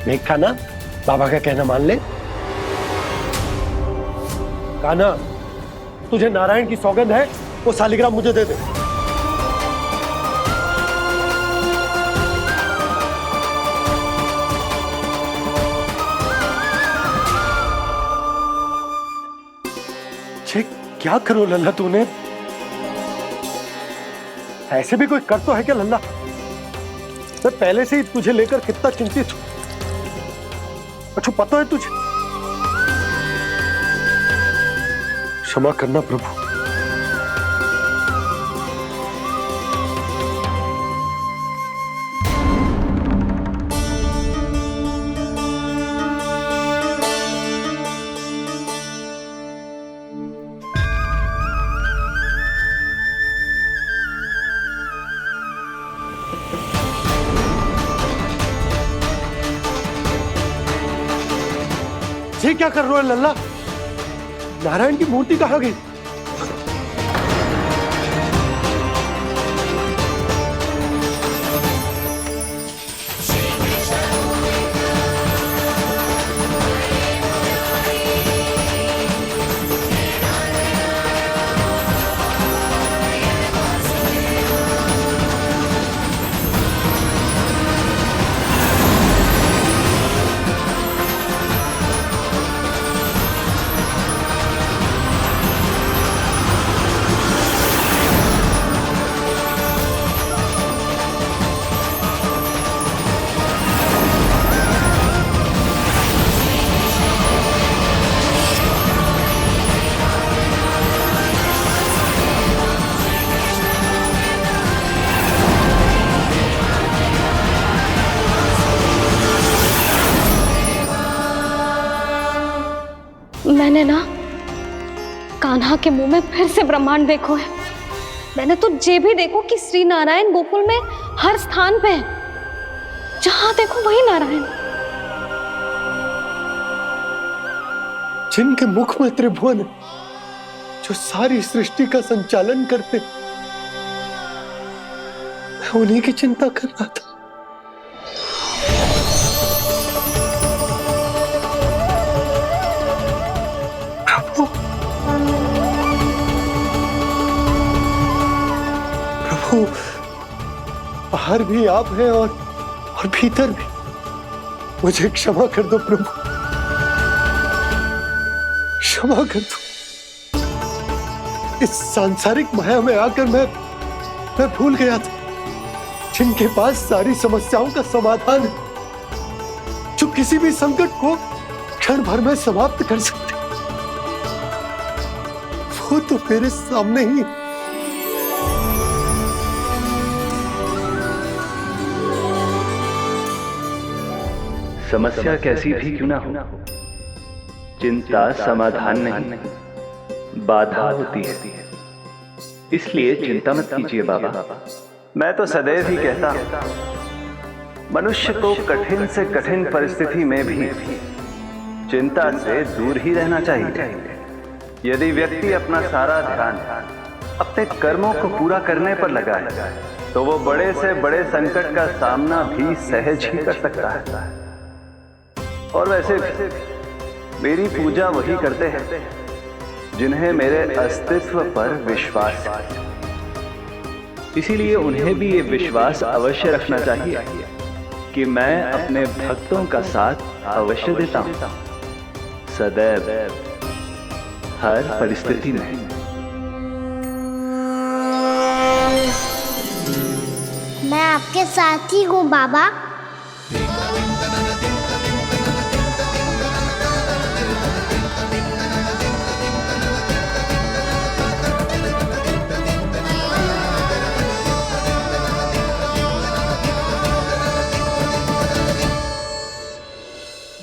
देख कान्हा, बाबा का कहना मान ले। कान्हा, तुझे नारायण की सौगंध है, वो शालिग्राम मुझे दे दे। क्या करो लल्ला तूने? ऐसे भी कोई कर तो है क्या लल्ला? मैं पहले से ही तुझे लेकर कितना चिंतित हूं। अच्छा पता है तुझे? क्षमा करना प्रभु। ये क्या कर रहे हो लल्ला? नारायण की मूर्ति कहाँ गई? मैंने ना कान्हा के मुंह में फिर से ब्रह्मांड देखो है। मैंने तो ये भी देखो कि श्री नारायण गोकुल में हर स्थान पे है, जहां देखो वही नारायण। जिनके मुख में त्रिभुवन है, जो सारी सृष्टि का संचालन करते, मैं उन्हीं की चिंता कर रहा था। प्रभु, बाहर भी आप हैं और भीतर भी। मुझे क्षमा कर दो प्रभु, क्षमा कर दो। इस सांसारिक माया में आकर मैं भूल गया था, जिनके पास सारी समस्याओं का समाधान है, जो किसी भी संकट को क्षण भर में समाप्त कर सकते, वो तो मेरे सामने ही। समस्या कैसी भी क्यों ना हो, चिंता समाधान नहीं, बाधा होती है। इसलिए चिंता मत कीजिए बाबा। मैं तो सदैव ही कहता हूं, मनुष्य को कठिन से कठिन परिस्थिति में भी चिंता से दूर ही रहना चाहिए। यदि व्यक्ति अपना सारा ध्यान अपने कर्मों को पूरा करने पर लगाए, तो वो बड़े से बड़े संकट का सामना भी सहज ही कर सकता है। और वैसे भी मेरी पूजा वही करते हैं जिन्हें मेरे अस्तित्व पर विश्वास है। इसीलिए उन्हें भी ये विश्वास अवश्य रखना चाहिए कि मैं अपने भक्तों का साथ अवश्य देता हूं, सदैव, हर परिस्थिति में। मैं आपके साथ ही हूँ बाबा।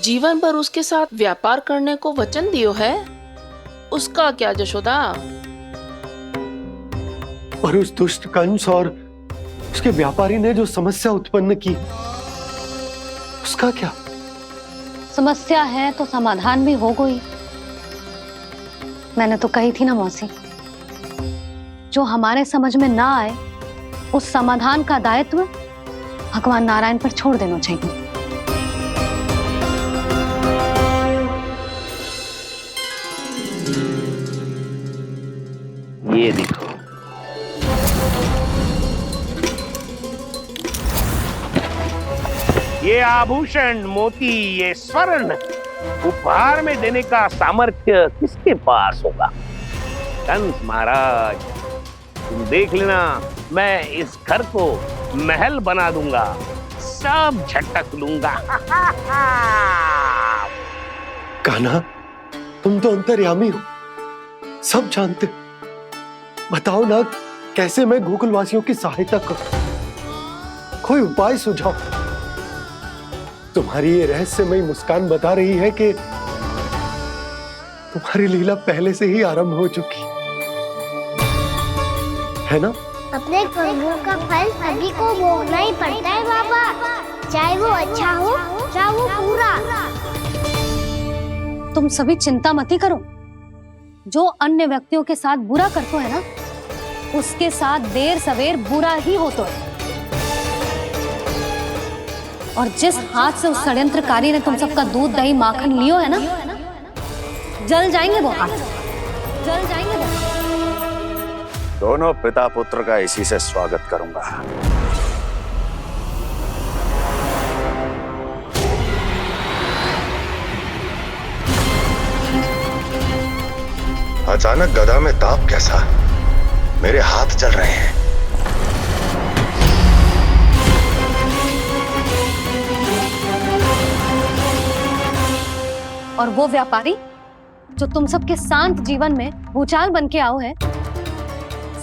जीवन भर उसके साथ व्यापार करने को वचन दियो है, उसका क्या जशोदा? और उस दुष्ट कंस और उसके व्यापारी ने जो समस्या उत्पन्न की, उसका क्या? समस्या है तो समाधान भी हो गई। मैंने तो कही थी ना मौसी, जो हमारे समझ में ना आए उस समाधान का दायित्व भगवान नारायण पर छोड़ देना चाहिए। आभूषण, मोती, ये स्वर्ण उपहार में देने का सामर्थ्य किसके पास होगा? कंस महाराज, तुम देख लेना, मैं इस घर को महल बना दूंगा, सब झटक लूंगा। कान्हा, तुम तो अंतर्यामी हो, सब जानते हो। बताओ ना, कैसे मैं गोकुलवासियों की सहायता करूं? कोई उपाय सुझाओ। तुम्हारी ये रहस्यमयी मुस्कान बता रही है कि तुम्हारी लीला पहले से ही आरंभ हो चुकी है ना? अपने कर्मों का फल सभी को भोगना ही पड़ता है बाबा, चाहे वो अच्छा हो चाहे वो बुरा। तुम सभी चिंता मत ही करो। जो अन्य व्यक्तियों के साथ बुरा करते है ना, उसके साथ देर सवेर बुरा ही होता है। और जिस हाथ से उस षड्यंत्रकारी ने तुम सबका दूध दही माखन लियो है ना, जल जाएंगे वो हाथ, जल जाएंगे वो। दोनों पिता पुत्र का इसी से स्वागत करूंगा। अचानक गदा में ताप कैसा? मेरे हाथ जल रहे हैं। और वो व्यापारी जो तुम सबके शांत जीवन में भूचाल बन के आओ है,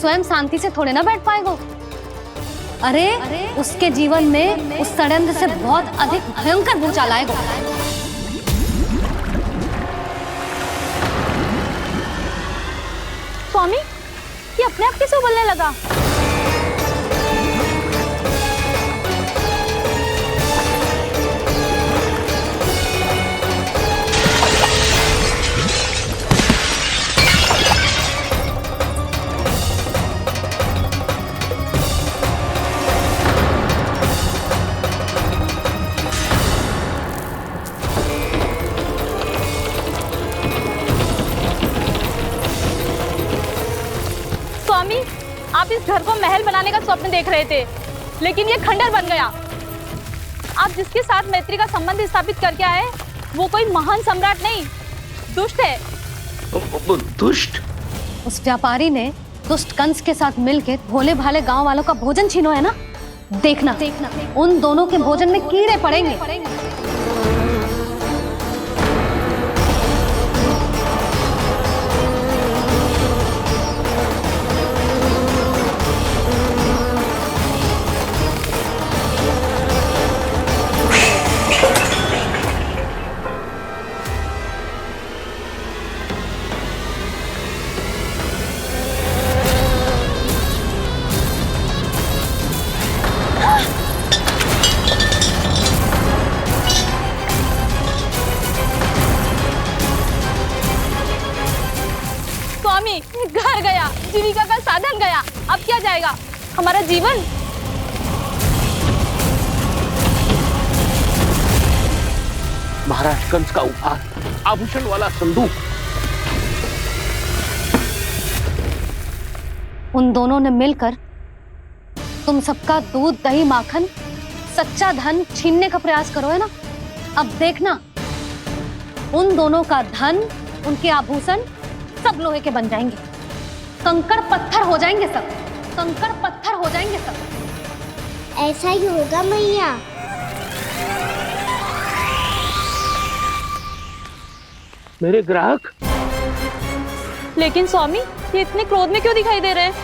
स्वयं शांति से थोड़े ना बैठ पाएगा। अरे उसके जीवन में उस षड्यंत्र से बहुत अधिक भयंकर भूचाल आएगा। स्वामी, ये अपने आप कैसे उबलने लगा? स्वामी, आप इस घर को महल बनाने का स्वप्न देख रहे थे, लेकिन ये खंडर बन गया। आप जिसके साथ मैत्री का संबंध स्थापित करके आए, वो कोई महान सम्राट नहीं, दुष्ट है। दुष्ट? उस व्यापारी ने दुष्ट कंस के साथ मिलकर भोले भाले गांव वालों का भोजन छीनो है ना। देखना उन दोनों के भोजन में कीड़े पड़ेंगे। घर गया, जीविका का साधन गया, अब क्या जाएगा हमारा जीवन? महाराज कंस का उपहार, आभूषण वाला संदूक। उन दोनों ने मिलकर तुम सबका दूध दही माखन सच्चा धन छीनने का प्रयास करो है ना। अब देखना, उन दोनों का धन, उनके आभूषण सब लोहे के बन जाएंगे, कंकड़ पत्थर हो जाएंगे सब, कंकड़ पत्थर हो जाएंगे सब। ऐसा ही होगा मैया। मेरे ग्राहक? लेकिन स्वामी, ये इतने क्रोध में क्यों दिखाई दे रहे हैं?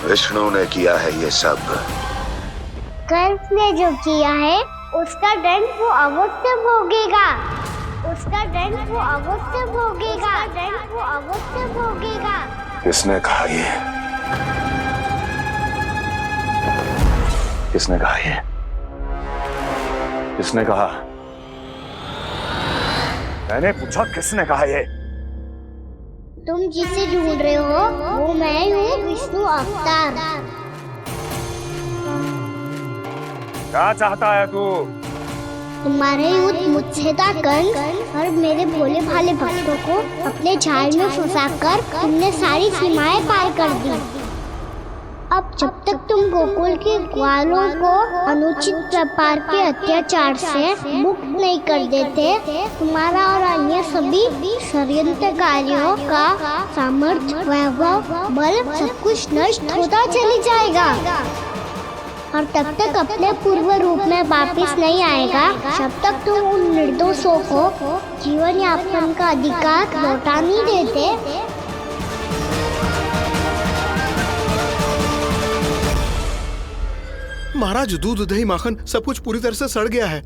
विष्णु ने किया है ये सब। कंस ने जो किया है उसका दंड वो अवश्य भोगेगा। उसका दंड वो अवश्य भोगेगा। दंड वो अवश्य भोगेगा। किसने कहा ये? किसने कहा ये? किसने कहा? मैंने पूछा किसने कहा ये? तुम जिसे ढूंढ रहे हो वो मैं हूँ, विष्णु अवतार। क्या चाहता है तू? तुम्हारे युद्ध मुझसे था कंस, और मेरे भोले भाले भक्तों को अपने जाल में फंसाकर तुमने सारी सीमाएं पार कर दी। अब जब तक तुम गोकुल के ग्वालों को अनुचित प्रकार के अत्याचार से मुक्त नहीं कर देते, तुम्हारा और अन्य सभी षड्यंत्रकारियों का सामर्थ्य, वैभव, बल सब कुछ नष्ट होता चली जाएगा। और तब तक अपने पूर्व रूप में वापस नहीं आएगा जब तक तुम उन निर्दोषों को जीवन यापन का अधिकार लौटा नहीं देते। महाराज, दूध दही माखन सब कुछ पूरी तरह से सड़ गया है।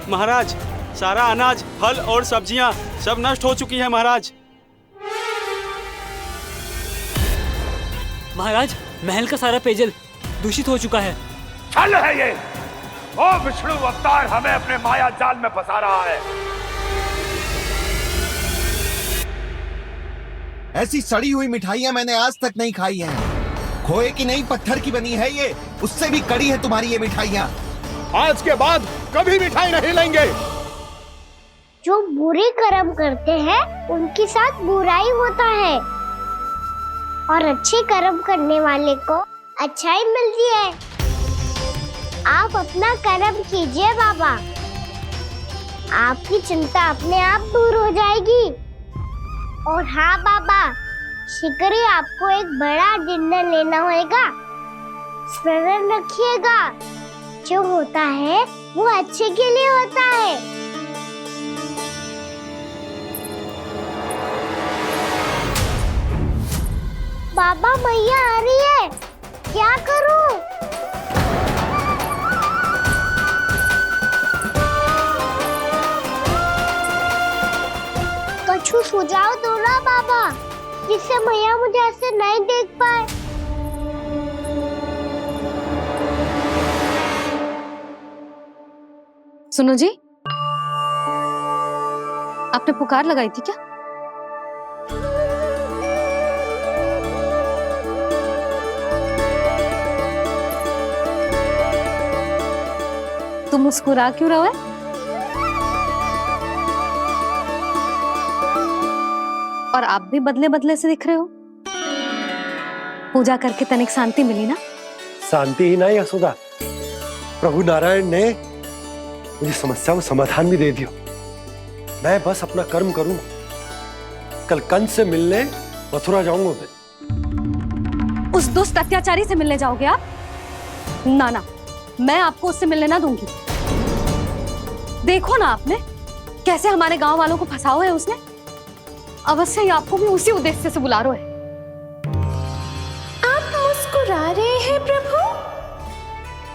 महाराज, सारा अनाज, फल और सब्जियां सब नष्ट हो चुकी है महाराज। महाराज, महल का सारा पेयजल दूषित हो चुका है। छल है ये। ओ विष्णु अवतार हमें अपने माया जाल में फंसा रहा है। ऐसी सड़ी हुई मिठाइयां मैंने आज तक नहीं खाई हैं। खोए की नहीं, पत्थर की बनी है ये, उससे भी कड़ी है तुम्हारी ये मिठाइयां। आज के बाद कभी मिठाई नहीं लेंगे। जो बुरे कर्म करते हैं उनके साथ बुराई होता है, और अच्छे कर्म करने वाले को अच्छाई मिलती है। आप अपना कर्म कीजिए बाबा, आपकी चिंता अपने आप दूर हो जाएगी। और हाँ बाबा, शीघ्र ही आपको एक बड़ा डिनर लेना होगा। स्मरण रखिएगा, जो होता है वो अच्छे के लिए होता है। बाबा, मैया आ रही है, क्या करूं? कछु सुझाव दो ना बाबा, जिससे मैया मुझे ऐसे नहीं देख पाए। सुनो जी, आपने पुकार लगाई थी क्या? तुम मुस्कुरा क्यों रहे हो? और आप भी बदले बदले से दिख रहे हो। पूजा करके तनिक शांति मिली ना? शांति ही नहीं यशोदा, प्रभु नारायण ने मुझे समस्या को समाधान भी दे दिया। मैं बस अपना कर्म करूं। कल कंस से मिलने मथुरा जाऊंगा मैं। उस दुष्ट अत्याचारी से मिलने जाओगे आप? ना ना, मैं आपको उससे मिलने ना दूंगी। देखो ना आपने कैसे हमारे गांव वालों को फंसाओ है उसने। अवश्य ही आपको भी उसी उद्देश्य से बुला रहा है। आप मुस्कुरा रहे हैं प्रभु?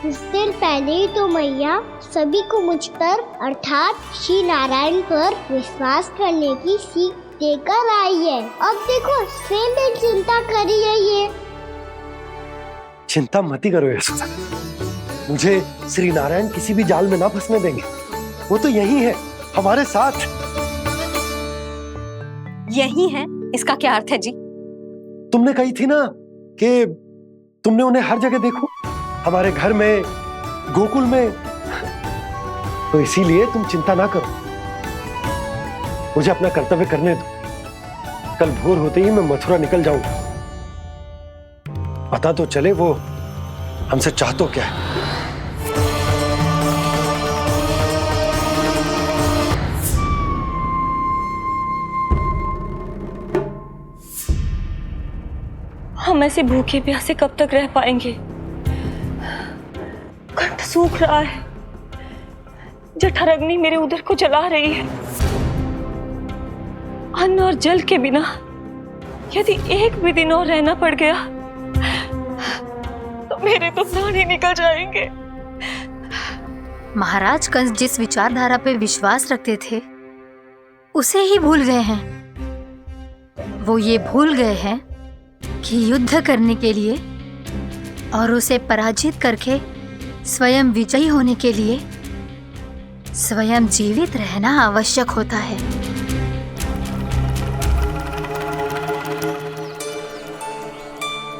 कुछ देर पहले ही तो मैया सभी को मुझ पर अर्थात श्री नारायण पर विश्वास करने की सीख देकर आई है। अब देखो स्वयं भी चिंता करी है ये। चिंता मत करो यशोदा, मुझे श्री नारायण किसी भी जाल में ना फंसने देंगे। वो तो यही है हमारे साथ। यही है, इसका क्या अर्थ है जी? तुमने कही थी ना कि तुमने उन्हें हर जगह देखो, हमारे घर में, गोकुल में। तो इसीलिए तुम चिंता ना करो, मुझे अपना कर्तव्य करने दो। कल भोर होते ही मैं मथुरा निकल जाऊंगा। पता तो चले वो हमसे चाहतो क्या है। हम ऐसे भूखे प्यासे कब तक रह पाएंगे? कंठ सूख रहा है, जठराग्नि मेरे उदर को जला रही है। अन्न और जल के बिना यदि एक भी दिन और रहना पड़ गया मेरे तो प्राण ही निकल जाएंगे। महाराज कंस जिस विचारधारा पे विश्वास रखते थे उसे ही भूल गए हैं। वो ये भूल गए हैं कि युद्ध करने के लिए और उसे पराजित करके स्वयं विजयी होने के लिए स्वयं जीवित रहना आवश्यक होता है।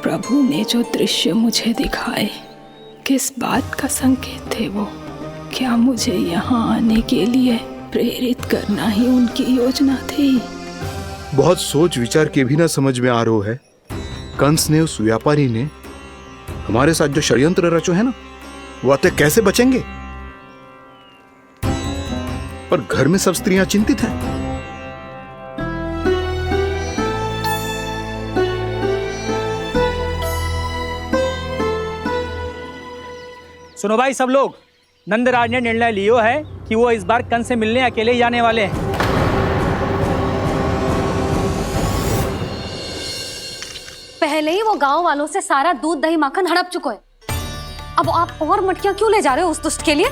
प्रभु ने जो दृश्य मुझे दिखाए, किस बात का संकेत थे वो? क्या मुझे यहाँ आने के लिए प्रेरित करना ही उनकी योजना थी? बहुत सोच विचार के भी ना समझ में आ रहा है। कंस ने, उस व्यापारी ने हमारे साथ जो षड्यंत्र रचो है ना, वो आते कैसे बचेंगे? पर घर में सब स्त्रियां चिंतित हैं। सुनो भाई सब लोग, नंदराज ने निर्णय लियो है कि वो इस बार कंस से मिलने अकेले जाने वाले हैं। पहले ही वो गांव वालों से सारा दूध दही माखन हड़प चुका है। अब आप और मटकियां क्यों ले जा रहे हो उस दुष्ट के लिए?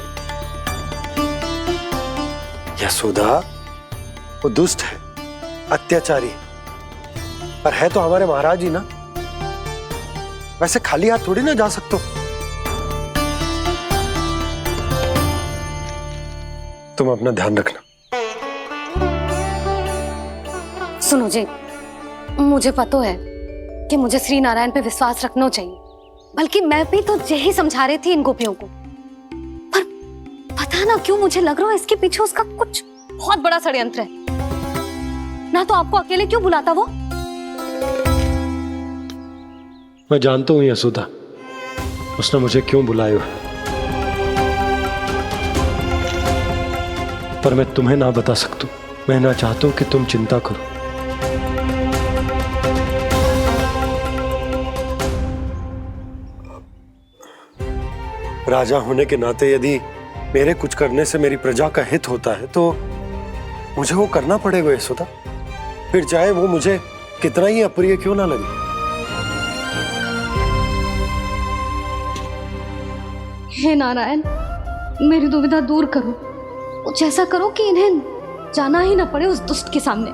यशोदा, वो दुष्ट है, अत्याचारी, पर है तो हमारे महाराज ही ना। वैसे खाली हाथ थोड़ी ना जा सकते हो। तुम अपना ध्यान रखना। सुनो जी, मुझे पता है कि मुझे श्री नारायण पे विश्वास रखना चाहिए, बल्कि मैं भी तो यही समझा रही थी इन गोपियों को। पर पता ना क्यों मुझे लग रहा है इसके पीछे उसका कुछ बहुत बड़ा षड्यंत्र है। ना तो आपको अकेले क्यों बुलाता वो? मैं जानता हूं यशोदा, उसने मुझे क्यों बुलाया है, पर मैं तुम्हें ना बता सकता। मैं ना चाहता हूं कि तुम चिंता करो। राजा होने के नाते यदि मेरे कुछ करने से मेरी प्रजा का हित होता है तो मुझे वो करना पड़ेगा यशोदा, फिर चाहे वो मुझे कितना ही अप्रिय क्यों ना लगे। हे नारायण, मेरी दुविधा दूर करो। कुछ ऐसा करो कि इन्हें जाना ही ना पड़े उस दुष्ट के सामने।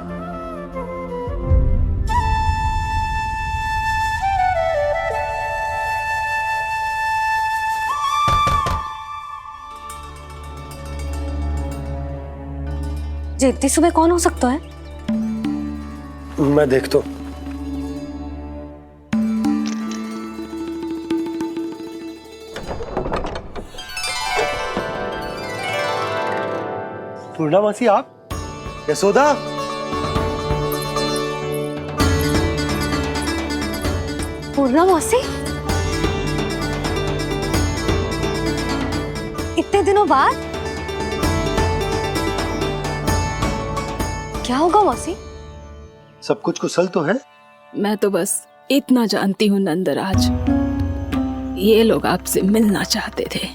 जी इतनी सुबह कौन हो सकता है? मैं देखता हूं। पूर्णामासी, आप? यशोदा, पूर्णामासी, इतने दिनों बाद? क्या होगा मौसी? सब कुछ कुशल तो है? मैं तो बस इतना जानती हूँ नंदराज, ये लोग आपसे मिलना चाहते थे।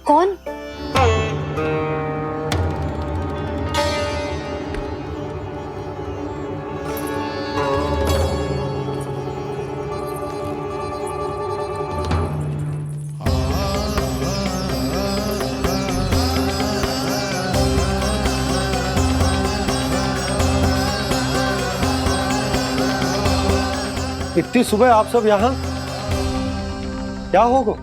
कौन? इतनी सुबह आप सब यहाँ? क्या होगा?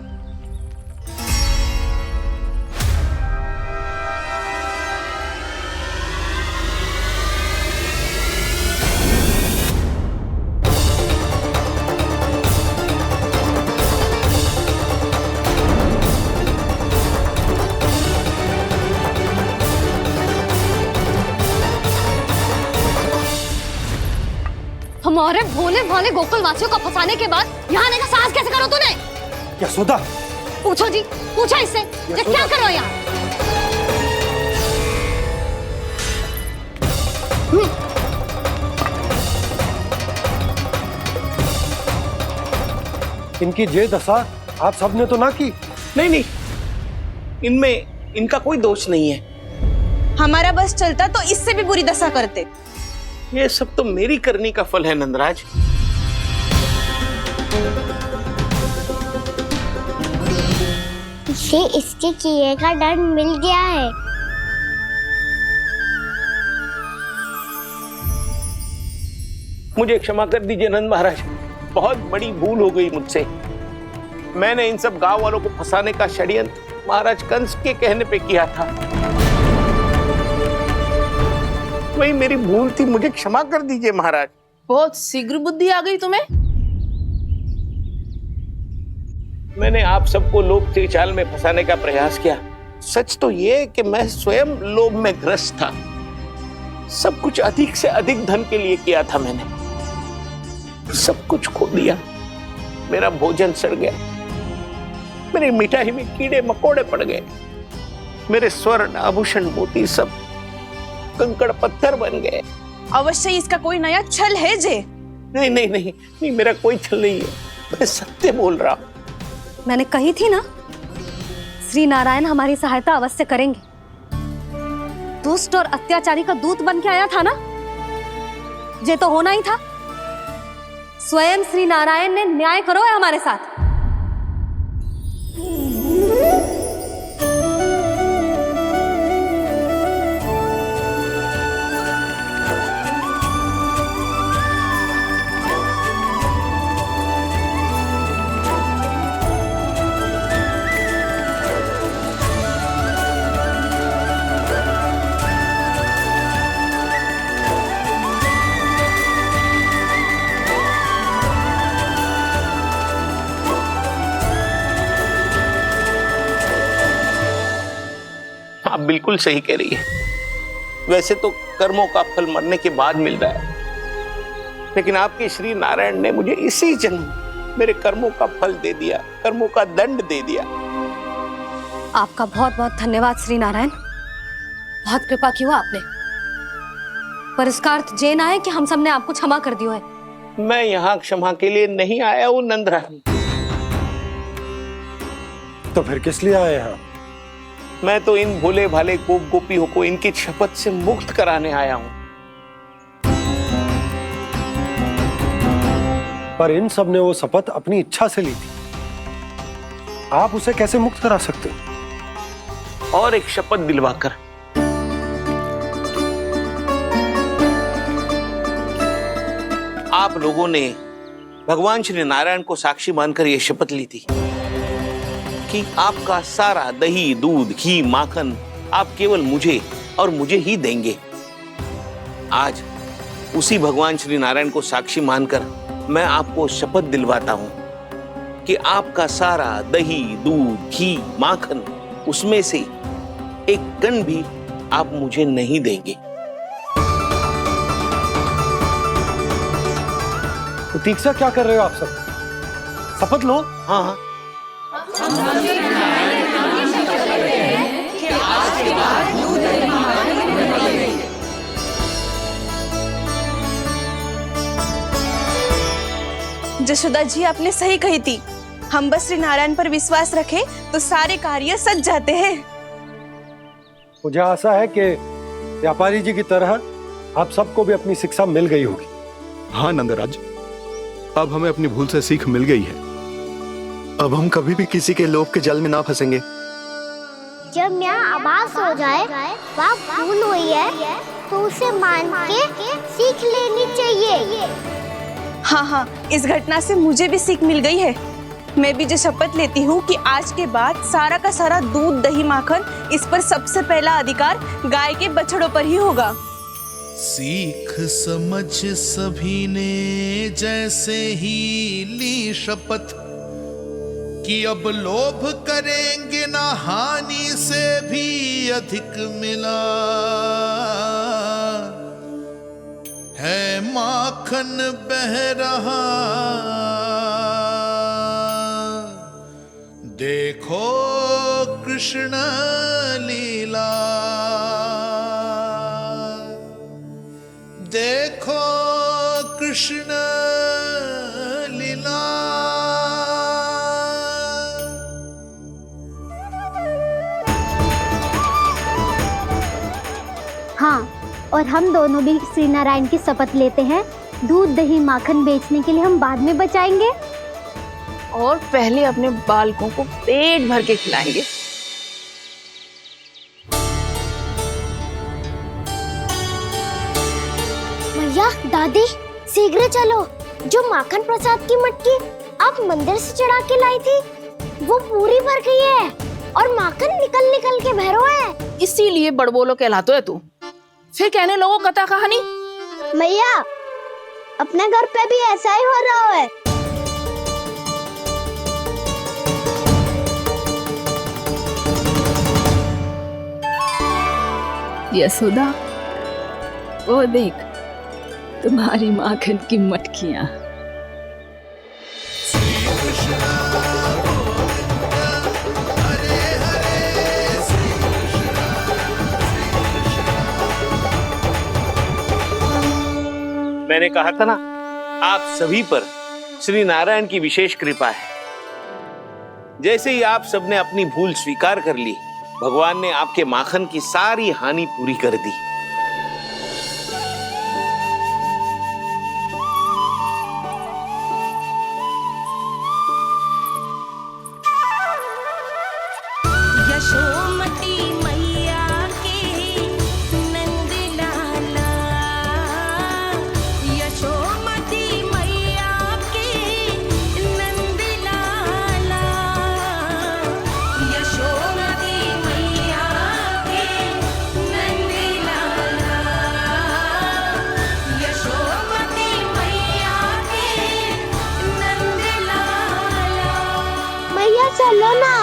हमारे भोले भाले गोकुल वासियों को फंसाने के बाद यहाँ आने का साहस कैसे करो तूने? यशोदा, पूछो जी, पूछो इससे, ये क्या करो यहाँ? इनकी ये दशा आप सबने तो ना की? नहीं नहीं, इनमें इनका कोई दोष नहीं है। हमारा बस चलता तो इससे भी बुरी दशा करते। ये सब तो मेरी करनी का फल है नंदराज। इसे इसके किए का दंड मिल गया है। मुझे क्षमा कर दीजिए नंद महाराज, बहुत बड़ी भूल हो गई मुझसे। मैंने इन सब गांव वालों को फंसाने का षड्यंत्र महाराज कंस के कहने पे किया था। वही मेरी भूल थी, मुझे क्षमा कर दीजिए महाराज। बहुत शीघ्र बुद्धि आ गई तुम्हें। मैंने आप सबको लोभ के चाल में फंसाने का प्रयास किया। सच तो ये कि मैं स्वयं लोभ में ग्रस्त था। सब कुछ अधिक से अधिक धन के लिए किया था मैंने। सब कुछ खो दिया। मेरा भोजन सड़ गया, मेरी मिठाई में कीड़े मकोड़े पड़ गए, मेरे स्वर्ण आभूषण मोती सब कंकड़ पत्थर बन गए। अवश्य इसका कोई नया छल है जे। नहीं नहीं नहीं नहीं, मेरा कोई छल नहीं है, मैं सत्य बोल रहा हूं। मैंने कही थी ना, श्री नारायण हमारी सहायता अवश्य करेंगे। दुष्ट और अत्याचारी का दूत बन के आया था ना, ये तो होना ही था। स्वयं श्री नारायण ने न्याय करो है हमारे साथ। आप बिल्कुल सही कह रही है। वैसे तो कर्मों का फल मरने के बाद मिल रहा है, लेकिन आपके श्री नारायण ने मुझे इसी जन्म मेरे कर्मों का फल दे दिया, कर्मों का दंड दे दिया। आपका बहुत बहुत धन्यवाद श्री नारायण, बहुत कृपा की हो आपने। पर इसका अर्थ ये ना है कि हम सबने आपको क्षमा कर दियो है। मैं यहाँ क्षमा के लिए नहीं आया हूँ नंदरानी। तो फिर किस लिए आए हैं? मैं तो इन भोले भाले गोप गोपियों को इनकी शपथ से मुक्त कराने आया हूं। पर इन सब ने वो शपथ अपनी इच्छा से ली थी, आप उसे कैसे मुक्त करा सकते हो? और एक शपथ दिलवाकर। आप लोगों ने भगवान श्री नारायण को साक्षी मानकर यह शपथ ली थी कि आपका सारा दही, दूध, घी, माखन आप केवल मुझे और मुझे ही देंगे। आज उसी भगवान श्री नारायण को साक्षी मानकर मैं आपको शपथ दिलवाता हूं कि आपका सारा दही, दूध, घी, माखन उसमें से एक कण भी आप मुझे नहीं देंगे। प्रतीक्षा क्या कर रहे हो आप सब? शपथ लो। हाँ हाँ, जशोदा जी आपने सही कही थी। हम बस श्री नारायण पर विश्वास रखें तो सारे कार्य सज जाते हैं। मुझे आशा है कि व्यापारी जी की तरह आप सबको भी अपनी शिक्षा मिल गई होगी। हाँ नंदराज, अब हमें अपनी भूल से सीख मिल गई है। अब हम कभी भी किसी के लोभ के जाल में ना फंसेंगे। जब यहाँ आभास हो जाए वह भूल हुई है तो उसे मान के सीख लेनी चाहिए। हाँ हाँ, इस घटना से मुझे भी सीख मिल गई है। मैं भी जो शपथ लेती हूँ कि आज के बाद सारा का सारा दूध, दही, माखन इस पर सबसे पहला अधिकार गाय के बछड़ों पर ही होगा। सीख समझ सभी ने जैसे ही ली शपथ कि अब लोभ करेंगे ना हानि से भी अधिक मिला है, माखन बह रहा देखो कृष्ण लीला, देखो कृष्ण लीला। हाँ, और हम दोनों भी श्री नारायण की शपथ लेते हैं, दूध, दही, माखन बेचने के लिए हम बाद में बचाएंगे और पहले अपने बालकों को पेट भर के खिलाएंगे। मैया, दादी, शीघ्र चलो। जो माखन प्रसाद की मटकी आप मंदिर से चढ़ा के लाई थी, वो पूरी भर गई है और माखन निकल निकल के भरो है। इसीलिए बड़बोलो कहलाते है तू। फिर कहने लगो कथा कहानी। मैया, अपने घर पे भी ऐसा ही हो रहा है। यशोदा, वो देख तुम्हारी माखन की मटकियां। मैंने कहा था ना, आप सभी पर श्री नारायण की विशेष कृपा है। जैसे ही आप सबने अपनी भूल स्वीकार कर ली, भगवान ने आपके माखन की सारी हानि पूरी कर दी। यशोमती मैया के नंद लाला, यशोमती मैया के नंद लाला, यशोमती मैया के नंद लाला, यशोमती मैया के नंद लाला। मैया चलो ना।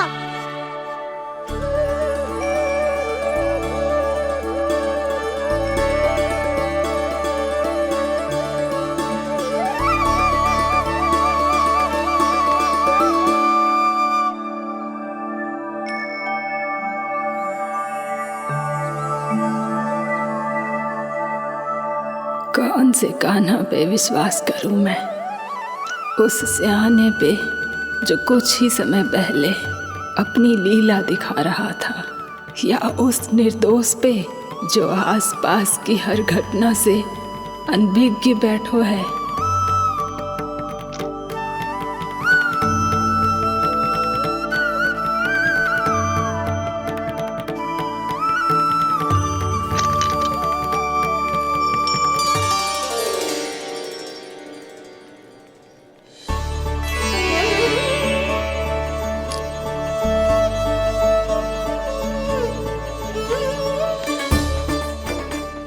कौन से कान्हा पे विश्वास करूं मैं? उस सियाने पे जो कुछ ही समय पहले अपनी लीला दिखा रहा था, या उस निर्दोष पे जो आसपास की हर घटना से अनभिज्ञ बैठो है।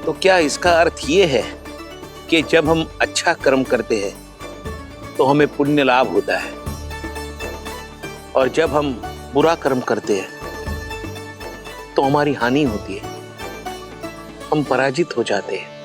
तो क्या इसका अर्थ ये है कि जब हम अच्छा कर्म करते हैं तो हमें पुण्य लाभ होता है, और जब हम बुरा कर्म करते हैं तो हमारी हानि होती है, हम पराजित हो जाते हैं?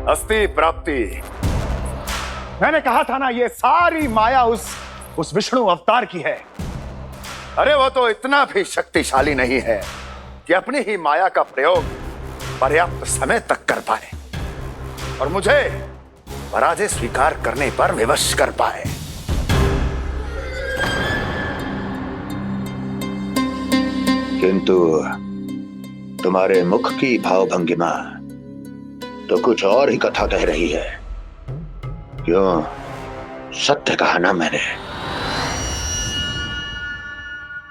अस्ति प्राप्ति। मैंने कहा था ना, ये सारी माया उस विष्णु अवतार की है। अरे वो तो इतना भी शक्तिशाली नहीं है कि अपनी ही माया का प्रयोग पर्याप्त समय तक कर पाए और मुझे पराजय स्वीकार करने पर विवश कर पाए। किंतु तुम्हारे मुख की भावभंगिमा तो कुछ और ही कथा कह रही है। क्यों? सत्य कहा ना मैंने।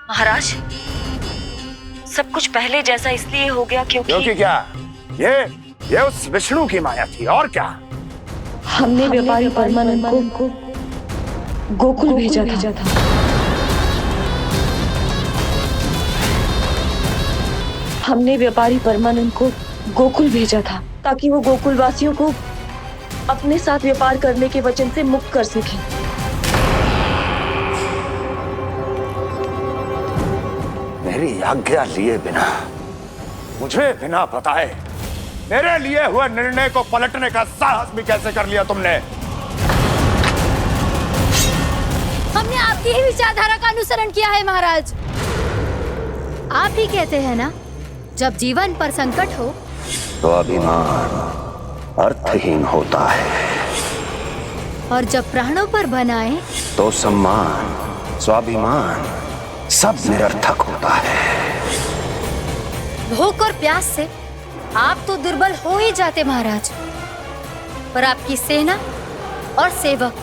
महाराज, सब कुछ पहले जैसा इसलिए हो गया क्योंकि क्या? ये उस विष्णु की माया थी, और क्या? हमने व्यापारी परमानंद को गोकुल भेजा था। हमने व्यापारी परमानंद को गोकुल भेजा था ताकि वो गोकुल वासियों को अपने साथ व्यापार करने के वचन से मुक्त कर सके। मेरी आज्ञा लिए बिना, मुझे बिना बताए मेरे लिए हुए निर्णय को पलटने का साहस भी कैसे कर लिया तुमने? हमने आपकी ही विचारधारा का अनुसरण किया है महाराज। आप ही कहते हैं ना, जब जीवन पर संकट हो तो अभिमान अर्थहीन होता है, और जब प्राणों पर बनाए तो सम्मान स्वाभिमान सब निरर्थक होता है। भूख और प्यास से आप तो दुर्बल हो ही जाते महाराज, पर आपकी सेना और सेवक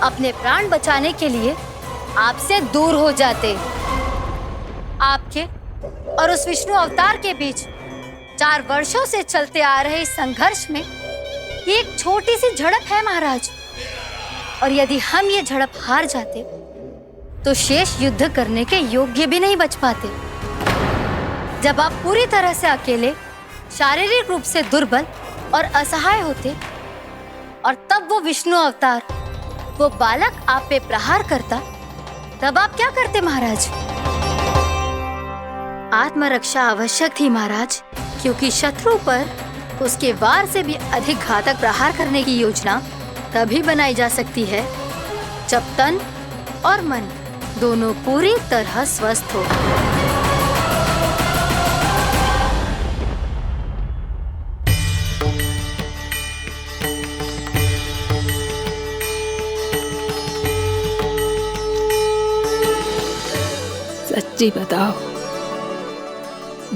अपने प्राण बचाने के लिए आपसे दूर हो जाते। आपके और उस विष्णु अवतार के बीच 4 वर्षों से चलते आ रहे इस संघर्ष में ये एक छोटी सी झड़प है महाराज, और यदि हम ये झड़प हार जाते तो शेष युद्ध करने के योग्य भी नहीं बच पाते। जब आप पूरी तरह से अकेले, शारीरिक रूप से दुर्बल और असहाय होते, और तब वो विष्णु अवतार, वो बालक आप पे प्रहार करता, तब आप क्या करते महाराज? आत्मरक्षा आवश्यक थी महाराज, क्योंकि शत्रु पर उसके वार से भी अधिक घातक प्रहार करने की योजना तभी बनाई जा सकती है जब तन और मन दोनों पूरी तरह स्वस्थ हो। सच्ची बताओ,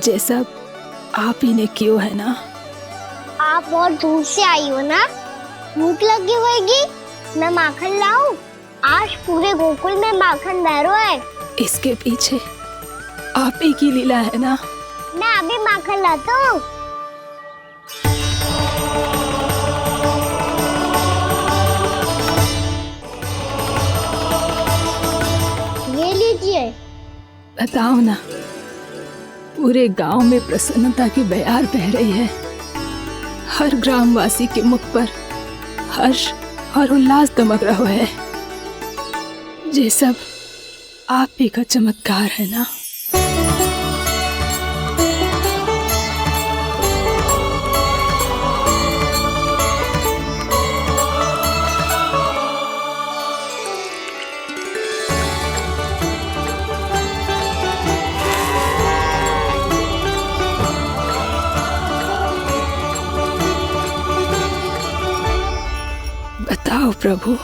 ये सब आप ही ने क्यों है ना? आप बहुत दूर से आई हो ना, भूख लगी होगी। मैं माखन लाऊं? आज पूरे गोकुल में माखन बह रहा है। इसके पीछे आप ही की लीला है ना? मैं अभी माखन लाता हूँ। ये लीजिए। बताओ ना, पूरे गांव में प्रसन्नता की बयार बह रही है। हर ग्रामवासी के मुख पर हर्ष और उल्लास दमक रहा है। ये सब आप ही का चमत्कार है ना? बताओ प्रभु,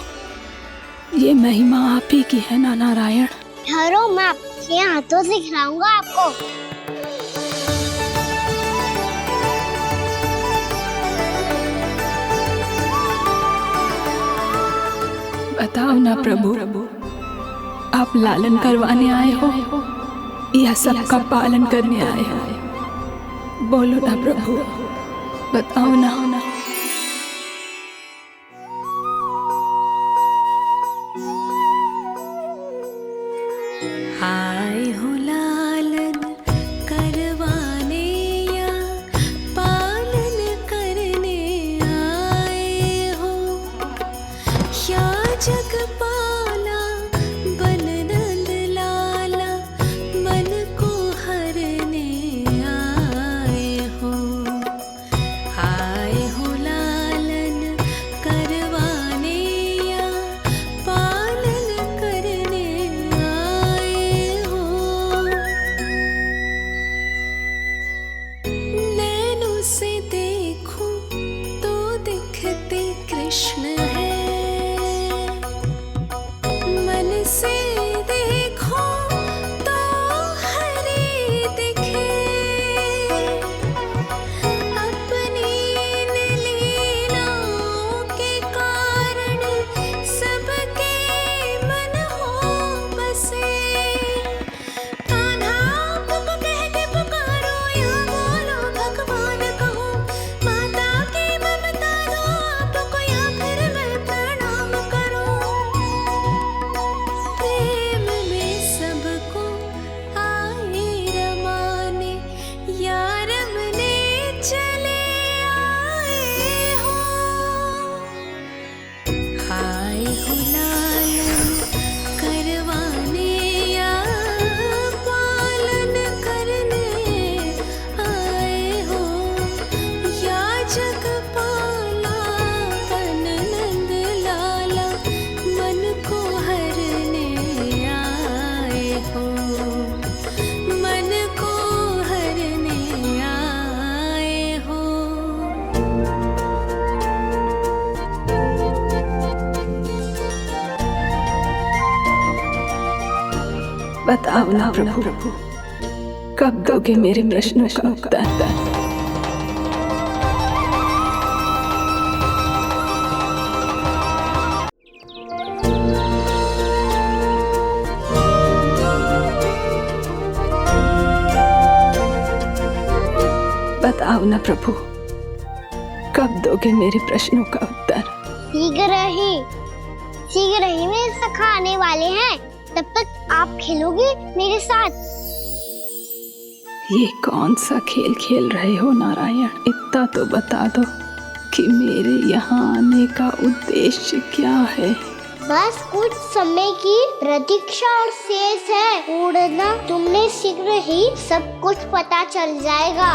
ये महिमा आप ही की है ना नारायण? ठहरो, मैं आपके हाथों से खिलाऊंगा आपको। बताओ ना प्रभु, आप लालन करवाने आए हो या सबका पालन करने आए हो? बोलो ना प्रभु, बताओ ना। आए हो लालन करवाने या पालन करने आए हो, या जगपाला बन नंद लाला मन को हरने आए हो। आए बताओ ना प्रभु, कब दोगे मेरे प्रश्नों का उत्तर? बताओ ना प्रभु, कब दोगे मेरे प्रश्नों का उत्तर? शीघ्र ही मेरे सखा आने वाले हैं, तब तक आप खेलोगे मेरे साथ। ये कौन सा खेल खेल रहे हो नारायण? इतना तो बता दो कि मेरे यहाँ आने का उद्देश्य क्या है? बस कुछ समय की प्रतीक्षा और शेष है। उड़ना तुमने शीघ्र ही सब कुछ पता चल जाएगा।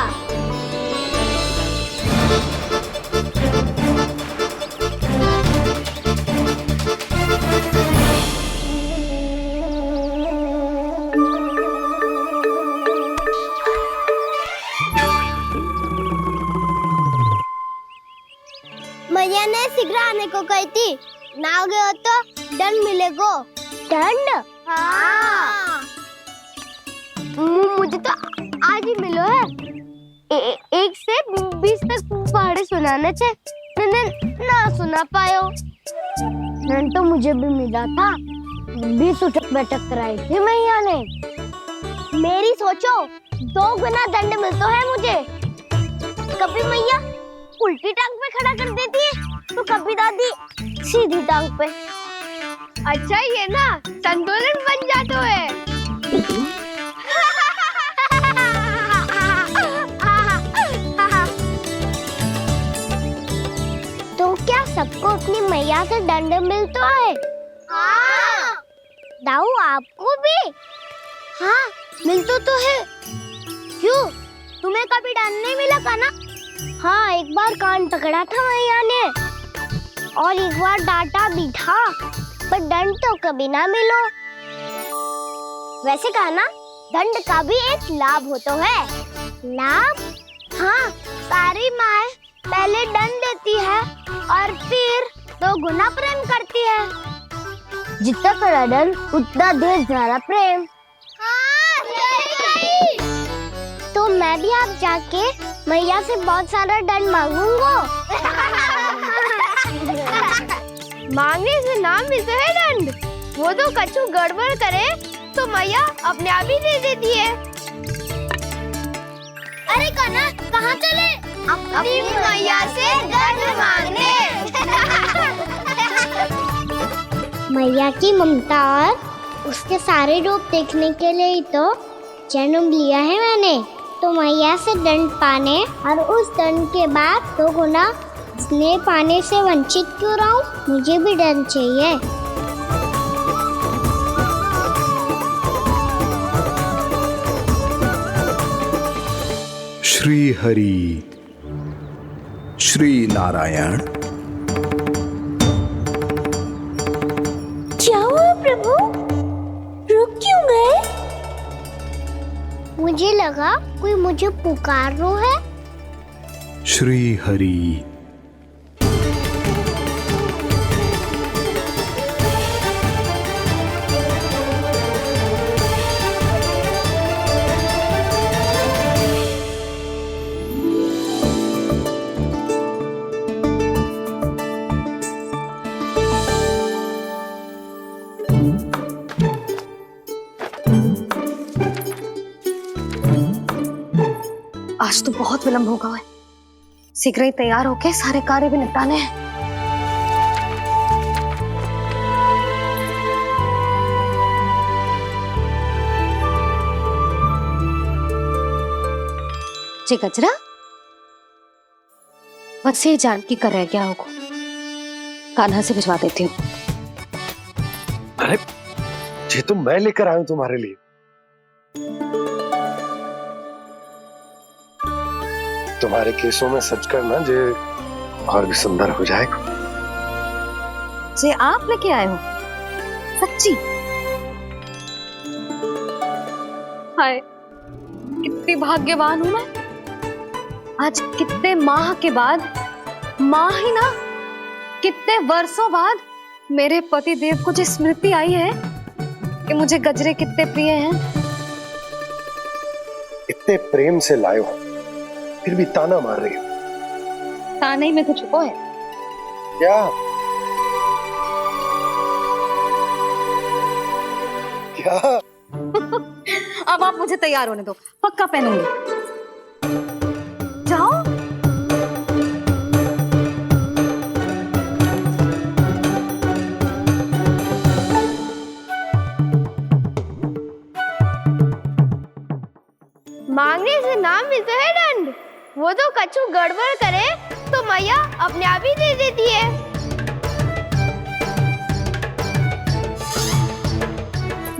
मैया ने शीघ्र आने को कही थी, ना आ गए हो तो दंड मिलेगा। दंड? हाँ। मुझे तो आज ही मिलो है। 1 से 20 तक पहाड़े सुनाने थे, ना सुना पायो। दंड तो मुझे भी मिला था, 20 उठक बैठक कराई थी मैया ने। मेरी सोचो, 2 गुना दंड मिलता है मुझे। कभी मैया उल्टी टांग पे खड़ा कर देती है, तो कभी दादी सीधी टांग पे। अच्छा ये ना संतुलन बन जाता है। तो क्या सबको अपनी मैया से दंड मिलता है? हाँ। दाऊ आपको भी? हाँ मिलता तो है। क्यों, तुम्हें कभी दंड नहीं मिला का ना? हाँ, एक बार कान पकड़ा था मैया ने और एक बार डांटा भी था, पर दंड तो कभी ना मिलो। वैसे कहा ना, दंड का भी एक लाभ होता है। लाभ? हाँ, सारी माँ पहले दंड देती है और फिर 2 गुना प्रेम करती है। जितना बड़ा दंड उतना ढेर सारा प्रेम। हाँ, सही। तो मैं भी आप जाके मैया से बहुत सारा दंड मांगूंगा। मांगने से ना मिलता है दंड, वो तो कछु गड़बड़ करे तो मैया अपने आप ही दे देती है। अरे कना, कहाँ चले? अपनी मैया से दंड मांगने। मैया की ममता और उसके सारे रूप देखने के लिए ही तो जन्म लिया है मैंने। तो मैया से दंड पाने और उस दंड के बाद 2 गुना स्नेह पाने से वंचित क्यों रहूं? मुझे भी दंड चाहिए। श्री हरि, श्री नारायण। क्या हुआ प्रभु? रुक क्यों गए? मुझे लगा कोई मुझे पुकार रहा है। श्री हरि। आज तो बहुत विलंब होगा है। शीघ्र ही तैयार होके सारे कार्य भी निपटाने हैं। जी गजरा, बस ये जानकी कर रह गया होगा, कान्हा से भिजवा देती हूँ। अरे ये तो मैं लेकर आया हूं तुम्हारे लिए। तुम्हारे केसों में सच करना जे और भी सुंदर हो जाएगा। जे आप लेके आए हो? सच्ची? हाय, कितनी भाग्यवान हूं मैं। आज कितने माह के बाद, माह ही ना, कितने वर्षों बाद मेरे पति देव को जो स्मृति आई है कि मुझे गजरे कितने प्रिय हैं। इतने प्रेम से लाए हो, फिर भी ताना मार रही हो। ताने में कुछ छुपो है क्या? क्या? अब आप मुझे तैयार होने दो, पक्का पहनूंगी। जाओ। मांगने से नाम मिलता है दंड। वो तो कछु गड़बड़ करे तो मैया अपने आप ही दे देती है।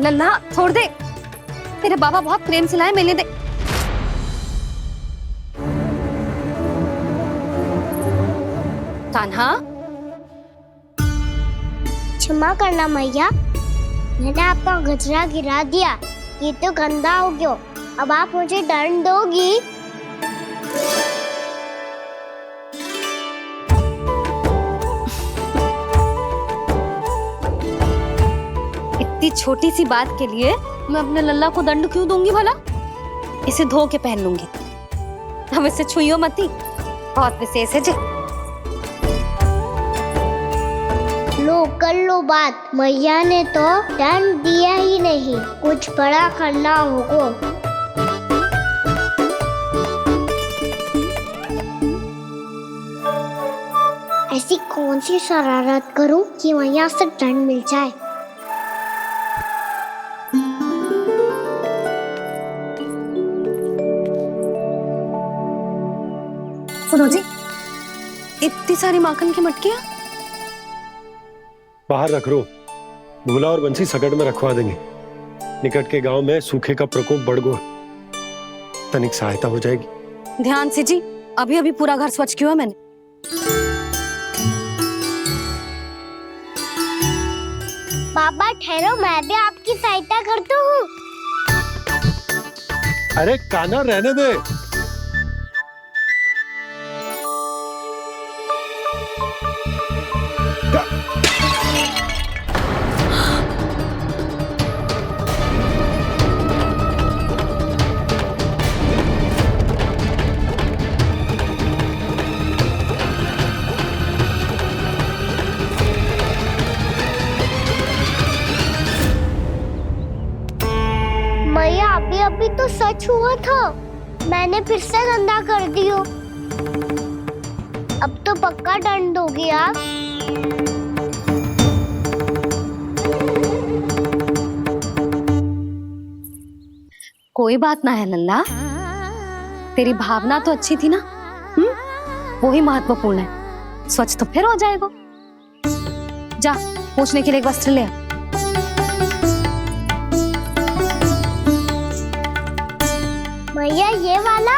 लल्ला छोड़ दे, तेरे बाबा बहुत प्रेम से लाए, मिलने दे। कान्हा, क्षमा करना मैया, मैंने आपका गजरा गिरा दिया, ये तो गंदा हो गया। अब आप मुझे दंड दोगी? इतनी छोटी सी बात के लिए मैं अपने लल्ला को दंड क्यों दूंगी भला? इसे धो के पहन लूंगी। हम इसे छुइयो मती, बहुत विशेष है जी। लो कर लो बात, मैया ने तो दंड दिया ही नहीं, कुछ बड़ा करना होगा। ऐसी कौन सी शरारत करूं कि मैया से दंड मिल जाए? सुनो जी, इतनी सारी माखन की मटकियां बाहर रख रो, भूला और बंसी सकट में रखवा देंगे। निकट के गांव में सूखे का प्रकोप बढ़ गया, तनिक सहायता हो जाएगी। ध्यान से जी, अभी अभी पूरा घर स्वच्छ किया मैंने। बाबा ठहरो, मैं भी आपकी सहायता करता हूँ। अरे कान्हा रहने दे। मैया अभी अभी तो सच हुआ था, मैंने फिर से गंदा कर दियो। अब तो पक्का दंड दोगी आप। कोई बात ना है लल्ला, तेरी भावना तो अच्छी थी ना, वो ही महत्वपूर्ण है। स्वच्छ तो फिर हो जाएगा। जा, पूछने के लिए एक वस्त्र ले आ। भैया ये वाला?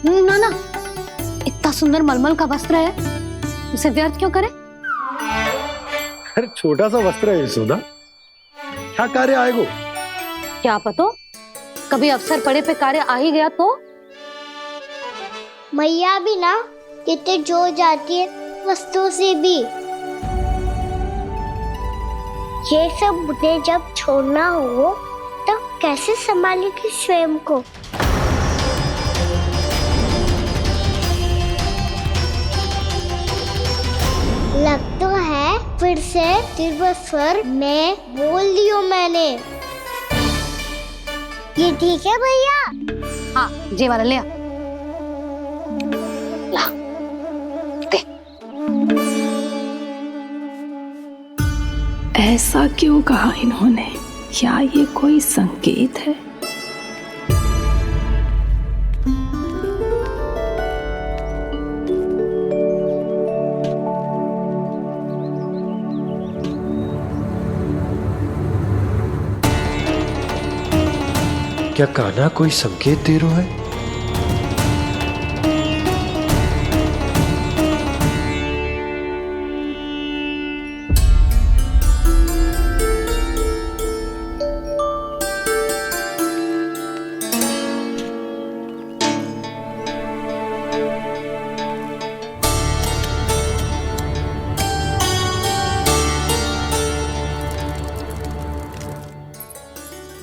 ना ना, इतना सुंदर मलमल का वस्त्र है, उसे व्यर्थ क्यों करे? अरे छोटा सा वस्त्र है यशोदा, क्या कार्य आएगा? क्या पता, कभी अवसर पड़े पे कार्य आ ही गया तो। मैया भी ना कितने जो जाती है वस्तुओं से भी। ये सब मुझे जब छोड़ना हो तो कैसे संभालेगी स्वयं को? लग तो है फिर से तिरस्वर में बोल दियो मैंने। ये ठीक है भैया? हाँ, ये वाला ले आ। ला, दे। ऐसा क्यों कहा इन्होंने? क्या ये कोई संकेत है? क्या कान्हा कोई संकेत दे रहा है?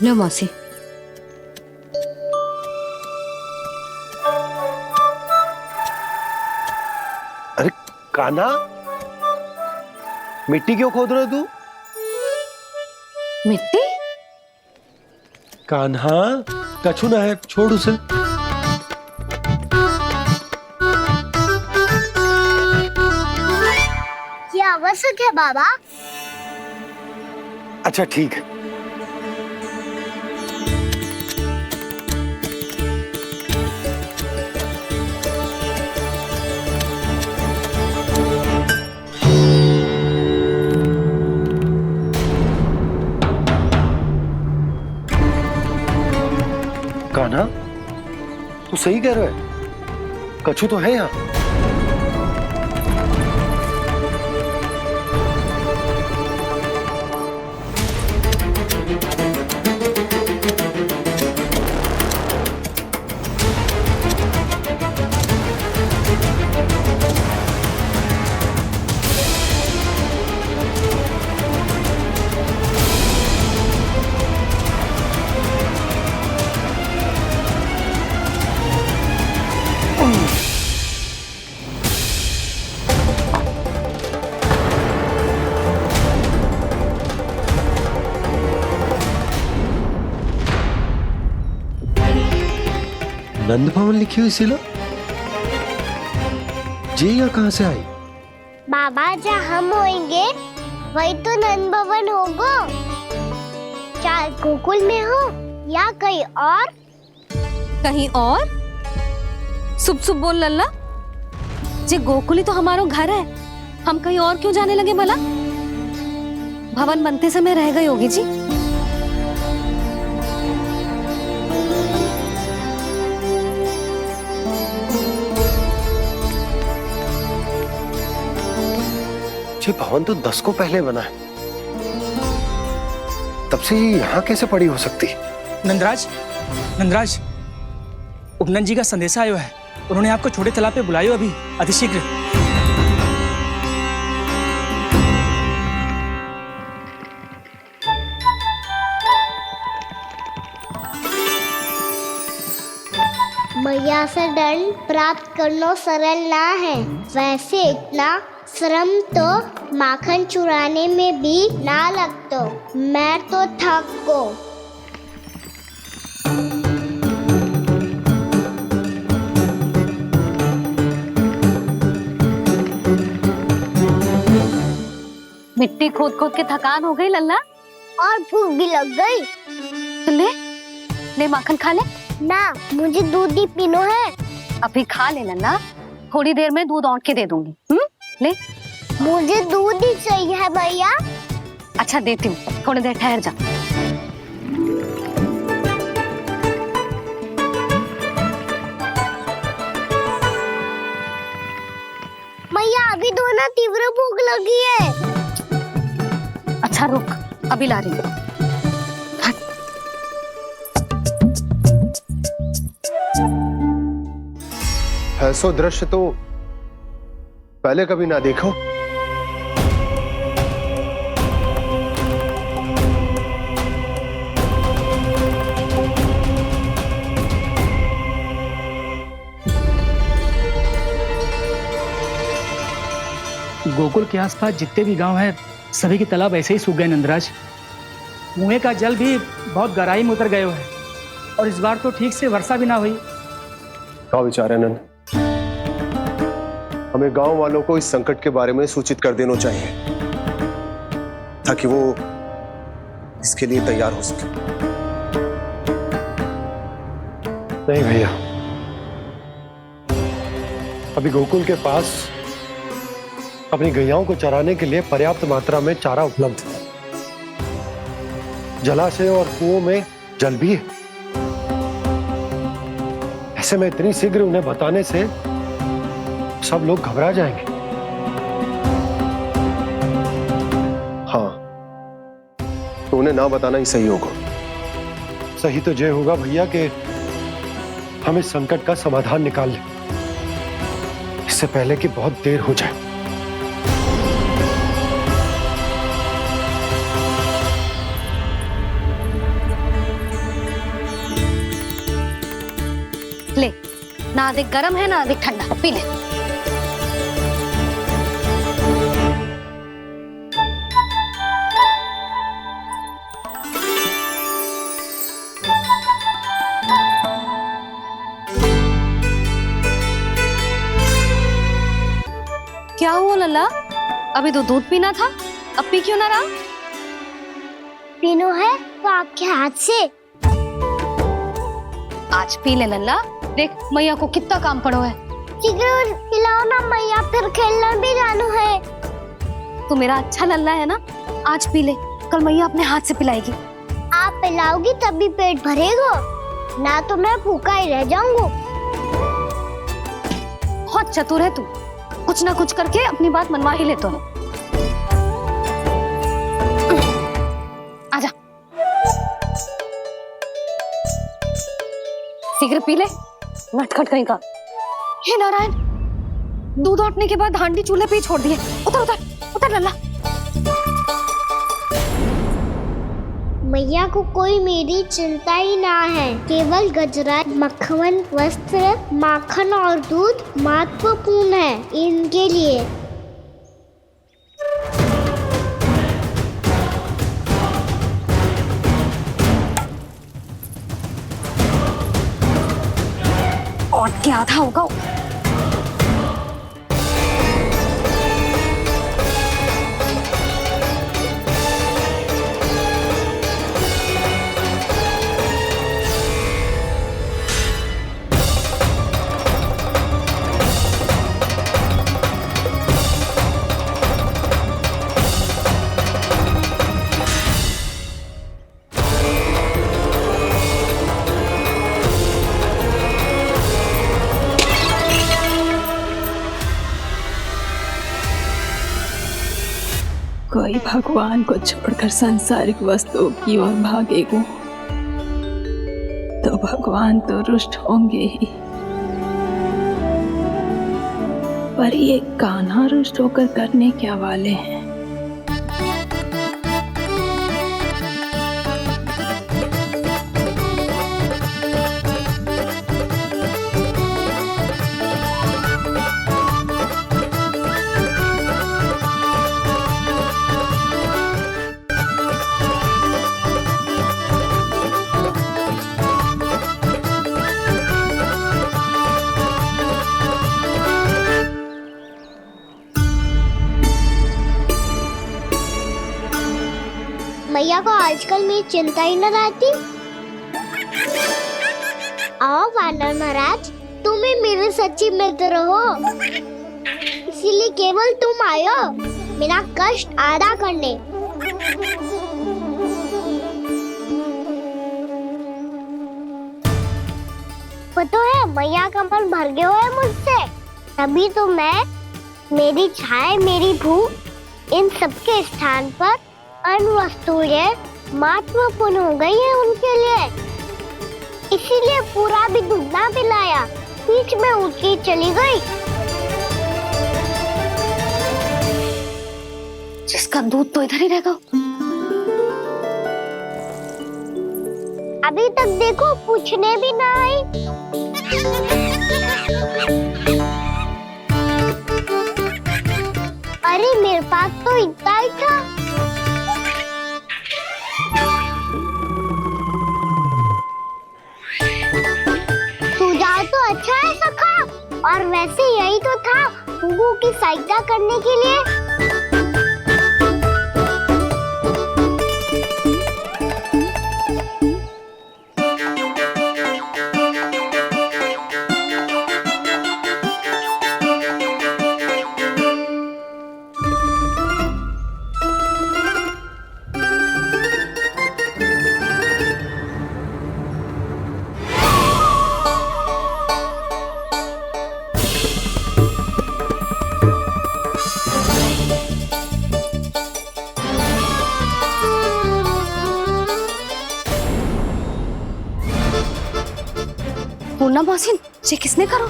लो मौसी। अरे कान्हा, मिट्टी क्यों खोद रहे तू? मिट्टी? कान्हा, कछु ना है, छोड़ उसे। ये आवश्यक है बाबा। अच्छा ठीक है। कान्हा, तू सही कह रहा है, कछु तो है यहाँ। नंद भवन लिखी हुई सिला जी, या कहां से आई? बाबा जहाँ हम होंगे वही तो नंद भवन होगा। चाहे गोकुल में हो या कहीं और। कहीं और? सुब सुब बोल लल्ला। जे गोकुल ही तो हमारा घर है, हम कहीं और क्यों जाने लगे भला? भवन बनते समय रह गई होगी जी। ये भवन तो 10 को पहले बना है, तब से ये यहाँ कैसे पड़ी हो सकती? नंदराज, नंदराज, उपनंद जी का संदेशा आयो है। उन्होंने आपको छोटे तालाब पे बुलायो अभी, अतिशीघ्र। मैया से दंड प्राप्त करना सरल ना है। वैसे इतना श्रम तो माखन चुराने में भी ना लगतो। मैं तो थक को। मिट्टी खोद खोद के थकान हो गई लल्ला, और भूख भी लग गई। तो ले ले माखन खा ले। ना, मुझे दूध ही पीनो है। अभी खा ले लल्ला, थोड़ी देर में दूध औंट के दे दूंगी। ले। मुझे दूध ही चाहिए है भैया। अच्छा देती हूँ, थोड़ी देर ठहर जा। मैया अभी दो ना, तीव्र भूख लगी है। अच्छा रुक, अभी ला रही हूँ। ऐसा दृश्य तो पहले कभी ना देखो। गोकुल के आसपास जितने भी गांव हैं, सभी के तालाब ऐसे ही सूख गए नंदराज। कुएं का जल भी बहुत गहराई में उतर गए है, और इस बार तो ठीक से वर्षा भी ना हुई। क्या विचार है नंद? हमें गांव वालों को इस संकट के बारे में सूचित कर देना चाहिए, ताकि वो इसके लिए तैयार हो सके। नहीं भैया, अभी गोकुल के पास अपनी गैयाओं को चराने के लिए पर्याप्त मात्रा में चारा उपलब्ध है। जलाशय और कुओं में जल भी है। ऐसे में इतनी शीघ्र उन्हें बताने से सब लोग घबरा जाएंगे। हाँ, तो उन्हें ना बताना ही सही होगा। सही तो ये होगा भैया कि हम इस संकट का समाधान निकाल लें, इससे पहले कि बहुत देर हो जाए। ले, ना अधिक गर्म है ना अधिक ठंडा, पी ले। क्या हुआ लल्ला? अभी तो दूध पीना था, अब पी क्यों ना रहा? पीनो है तो आपके हाथ से। आज पी ले लल्ला, देख मैया को कितना काम पड़ो है। शीघ्र खिलाओ ना मैया, फिर खेलना भी जानो है। तू मेरा अच्छा लल्ला है ना, आज पी ले, कल मैया अपने हाथ से पिलाएगी। आप पिलाओगी तभी पेट भरेगा, ना तो मैं भूखा ही रह जाऊंगा। बहुत चतुर है तू, कुछ ना कुछ करके अपनी बात मनवा ही लेता है। आजा, शीघ्र पी ले, नटखट कहीं का। हे नारायण, दूध औटने के बाद हांडी चूल्हे पे ही छोड़ दिए। उतर उतर उतर लल्ला। मैया को कोई मेरी चिंता ही ना है, केवल गजरा, मक्खन, वस्त्र, माखन और दूध महत्वपूर्ण है इनके लिए। और क्या था होगा? कोई भगवान को छोड़कर सांसारिक वस्तुओं की ओर भागेगा तो भगवान तो रुष्ट होंगे ही, पर ये कान्हा रुष्ट होकर करने क्या वाले हैं? मैया को आजकल मेरी चिंता ही न रहती। आओ वानर महाराज, तुम ही मेरे सच्ची मित्र हो, इसीलिए केवल तुम आयो मेरा कष्ट आधा करने। पता है मैया का मन भर गया है मुझसे, तभी तो मैं, मेरी छाया, मेरी भूख, इन सबके स्थान पर अन्य वस्तुएं महत्वपूर्ण हो गई है उनके लिए। इसीलिए पूरा भी दूध ना पिलाया, बीच में उठ के चली गई। जिसका दूध तो इधर ही रहेगा। अभी तक देखो पूछने भी ना आई। अरे मेरे पास तो इतना ही था। सुझाव तो अच्छा है सखा, और वैसे यही तो था गुगु की सहायता करने के लिए। पूर्णा मौसी, ये किसने करो?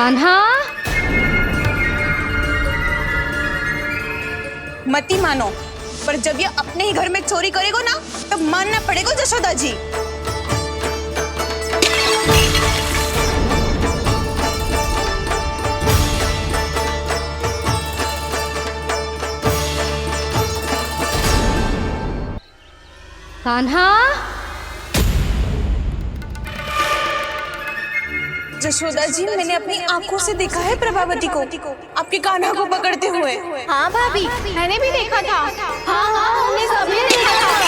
कान्हा, मत ही मानो, पर जब ये अपने ही घर में चोरी करेगा ना, तब मानना पड़ेगा जशोदा जी। कान्हा, जशोदा जी, मैंने अपनी आंखों से देखा है प्रभावती को आपके कान्हा को पकड़ते हुए। हाँ भाभी, मैंने भी देखा था। हाँ हाँ, हमने सभी ने देखा था।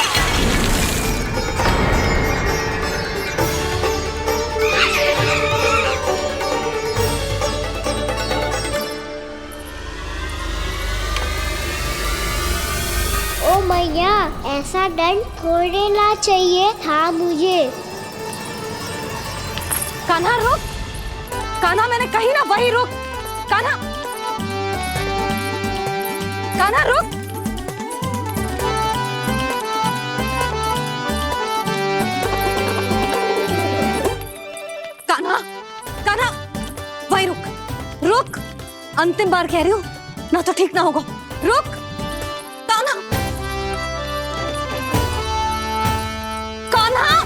ओ मैया, ऐसा दंड थोड़े ना चाहिए था मुझे। कान्हा रुक, कान्हा मैंने कही ना वही रुक। कान्हा, कान्हा रुक। कान्हा, कान्हा वही रुक, रुक। अंतिम बार कह रही हूँ, ना तो ठीक ना होगा। रुक कान्हा, कान्हा।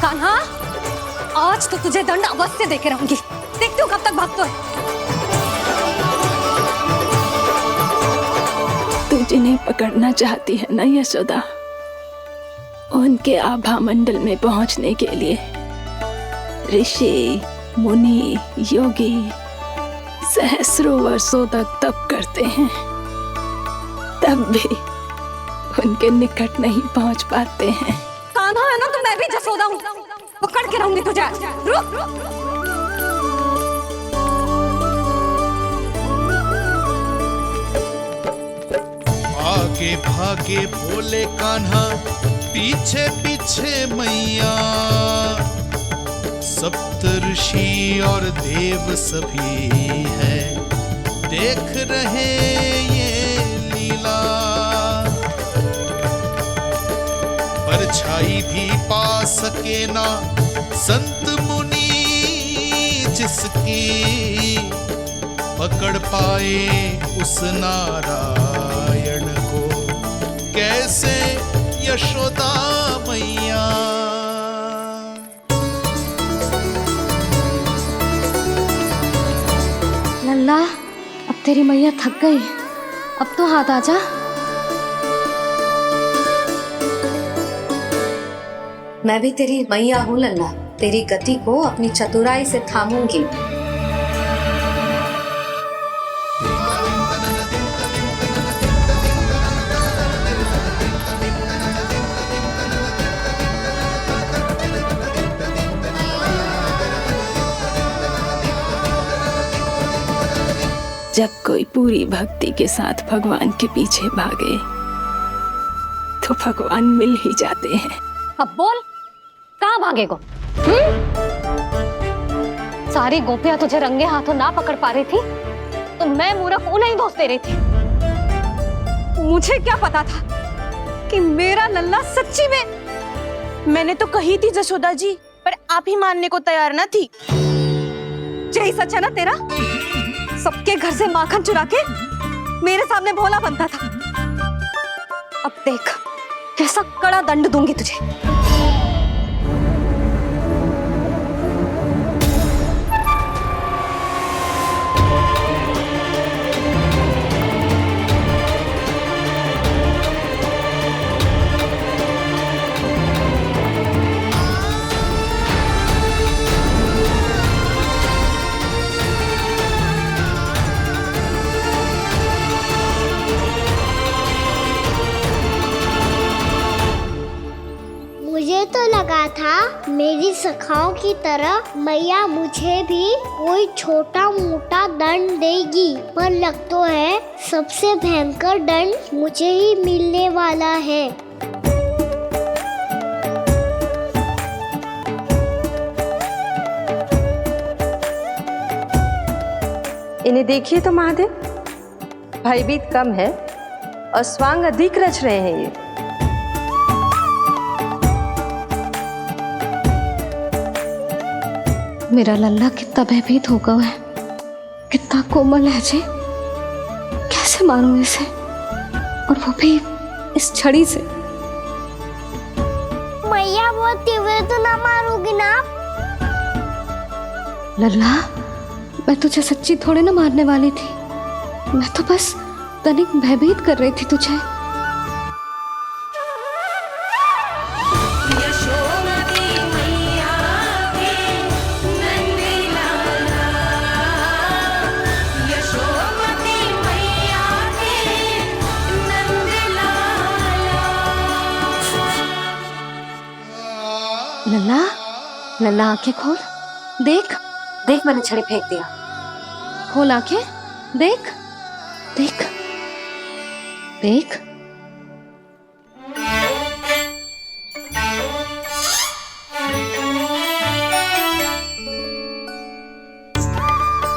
कान्हा, आज तो तुझे दंड अवश्य देके रहूंगी। देखती हूँ कब तक भागता है। तू जिन्हें पकड़ना चाहती है ना यशोदा, उनके आभा मंडल में पहुंचने के लिए ऋषि, मुनि, योगी सहस्रों वर्षों तक तप करते हैं, तब भी उनके निकट नहीं पहुंच पाते हैं। कान्हा है ना, तो मैं भी जसोदा हूँ, पकड़ के रहूंगी तुझे। रुक। आगे भागे बोले कान्हा, पीछे पीछे मैया, सप्तऋषि और देव सभी है, देख रहे ये लीला। परछाई भी पा सके ना संत मुनि जिसकी, पकड़ पाए उस नारायण को कैसे यशोदा मैया। लल्ला, अब तेरी मैया थक गई, अब तो हाथ आजा। मैं भी तेरी मैया हूँ लल्ला, तेरी गति को अपनी चतुराई से थामूंगी। जब कोई पूरी भक्ति के साथ भगवान के पीछे भागे तो भगवान मिल ही जाते हैं। अब बोल, कहाँ भागेगा? सारी गोपियां तुझे रंगे हाथों ना पकड़ पा रही थी, तो मैं मूर्ख उन्हें ही दोष दे रही थी। मुझे क्या पता था कि मेरा लल्ला सच्ची में। मैंने तो कही थी जशोदा जी, पर आप ही मानने को तैयार ना थी। यही सच है ना तेरा? सबके घर से माखन चुरा के मेरे सामने भोला बनता था। अब देख कैसा कड़ा दंड दूंगी तुझे। था मेरी सखाओं की तरह मैया मुझे भी कोई छोटा मोटा दंड देगी, पर लग तो है सबसे भयंकर दंड मुझे ही मिलने वाला है। इन्हें देखिए तो महादेव, भयभीत कम है और स्वांग अधिक रच रहे हैं ये। मेरा लल्ला कितना भयभीत होगा है, कितना कोमल है जी। कैसे मारूं इसे, और वो भी इस छड़ी से। मैया बहुत तीव्र तो ना मारोगी ना? लल्ला, मैं तुझे सच्ची थोड़े ना मारने वाली थी, मैं तो बस तनिक भयभीत कर रही थी तुझे। लल्ला, लल्ला आंखें खोल, देख देख, मैंने छड़ी फेंक दिया। खोल आंखें, देख देख देख।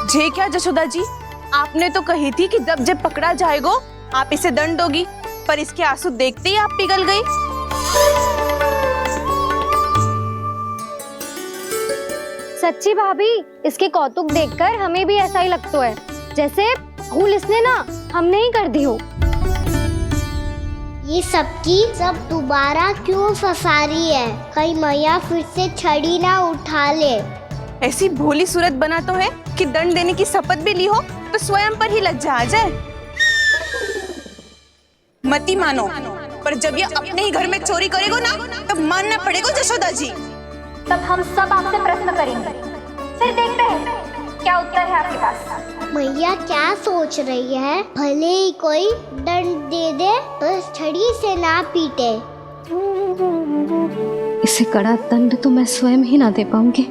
जे क्या जशोदा जी, आपने तो कही थी कि जब पकड़ा जाएगा आप इसे दंड दोगी, पर इसके आंसू देखते ही आप पिघल गई। सच्ची भाभी, इसके कौतुक देखकर हमें भी ऐसा ही लगता है, जैसे भूल इसने ना हमने ही कर दी हो। ये सबकी सब दोबारा क्यों फंसा रही है? कहीं मैया फिर से छड़ी ना उठा ले। ऐसी भोली सूरत बना तो है कि दंड देने की शपथ भी ली हो तो स्वयं पर ही लज्जा आ जाए। मती मानो, पर जब ये अपने ही घर में चोरी करेगा ना, तब मानना पड़ेगा जशोदा जी। तब हम सब आपसे प्रश्न करेंगे, फिर देखते हैं क्या उत्तर है आपके पास। मैया क्या सोच रही है? भले ही कोई दंड दे दे तो छड़ी से ना पीटे। इसे कड़ा दंड तो मैं स्वयं ही ना दे पाऊंगी,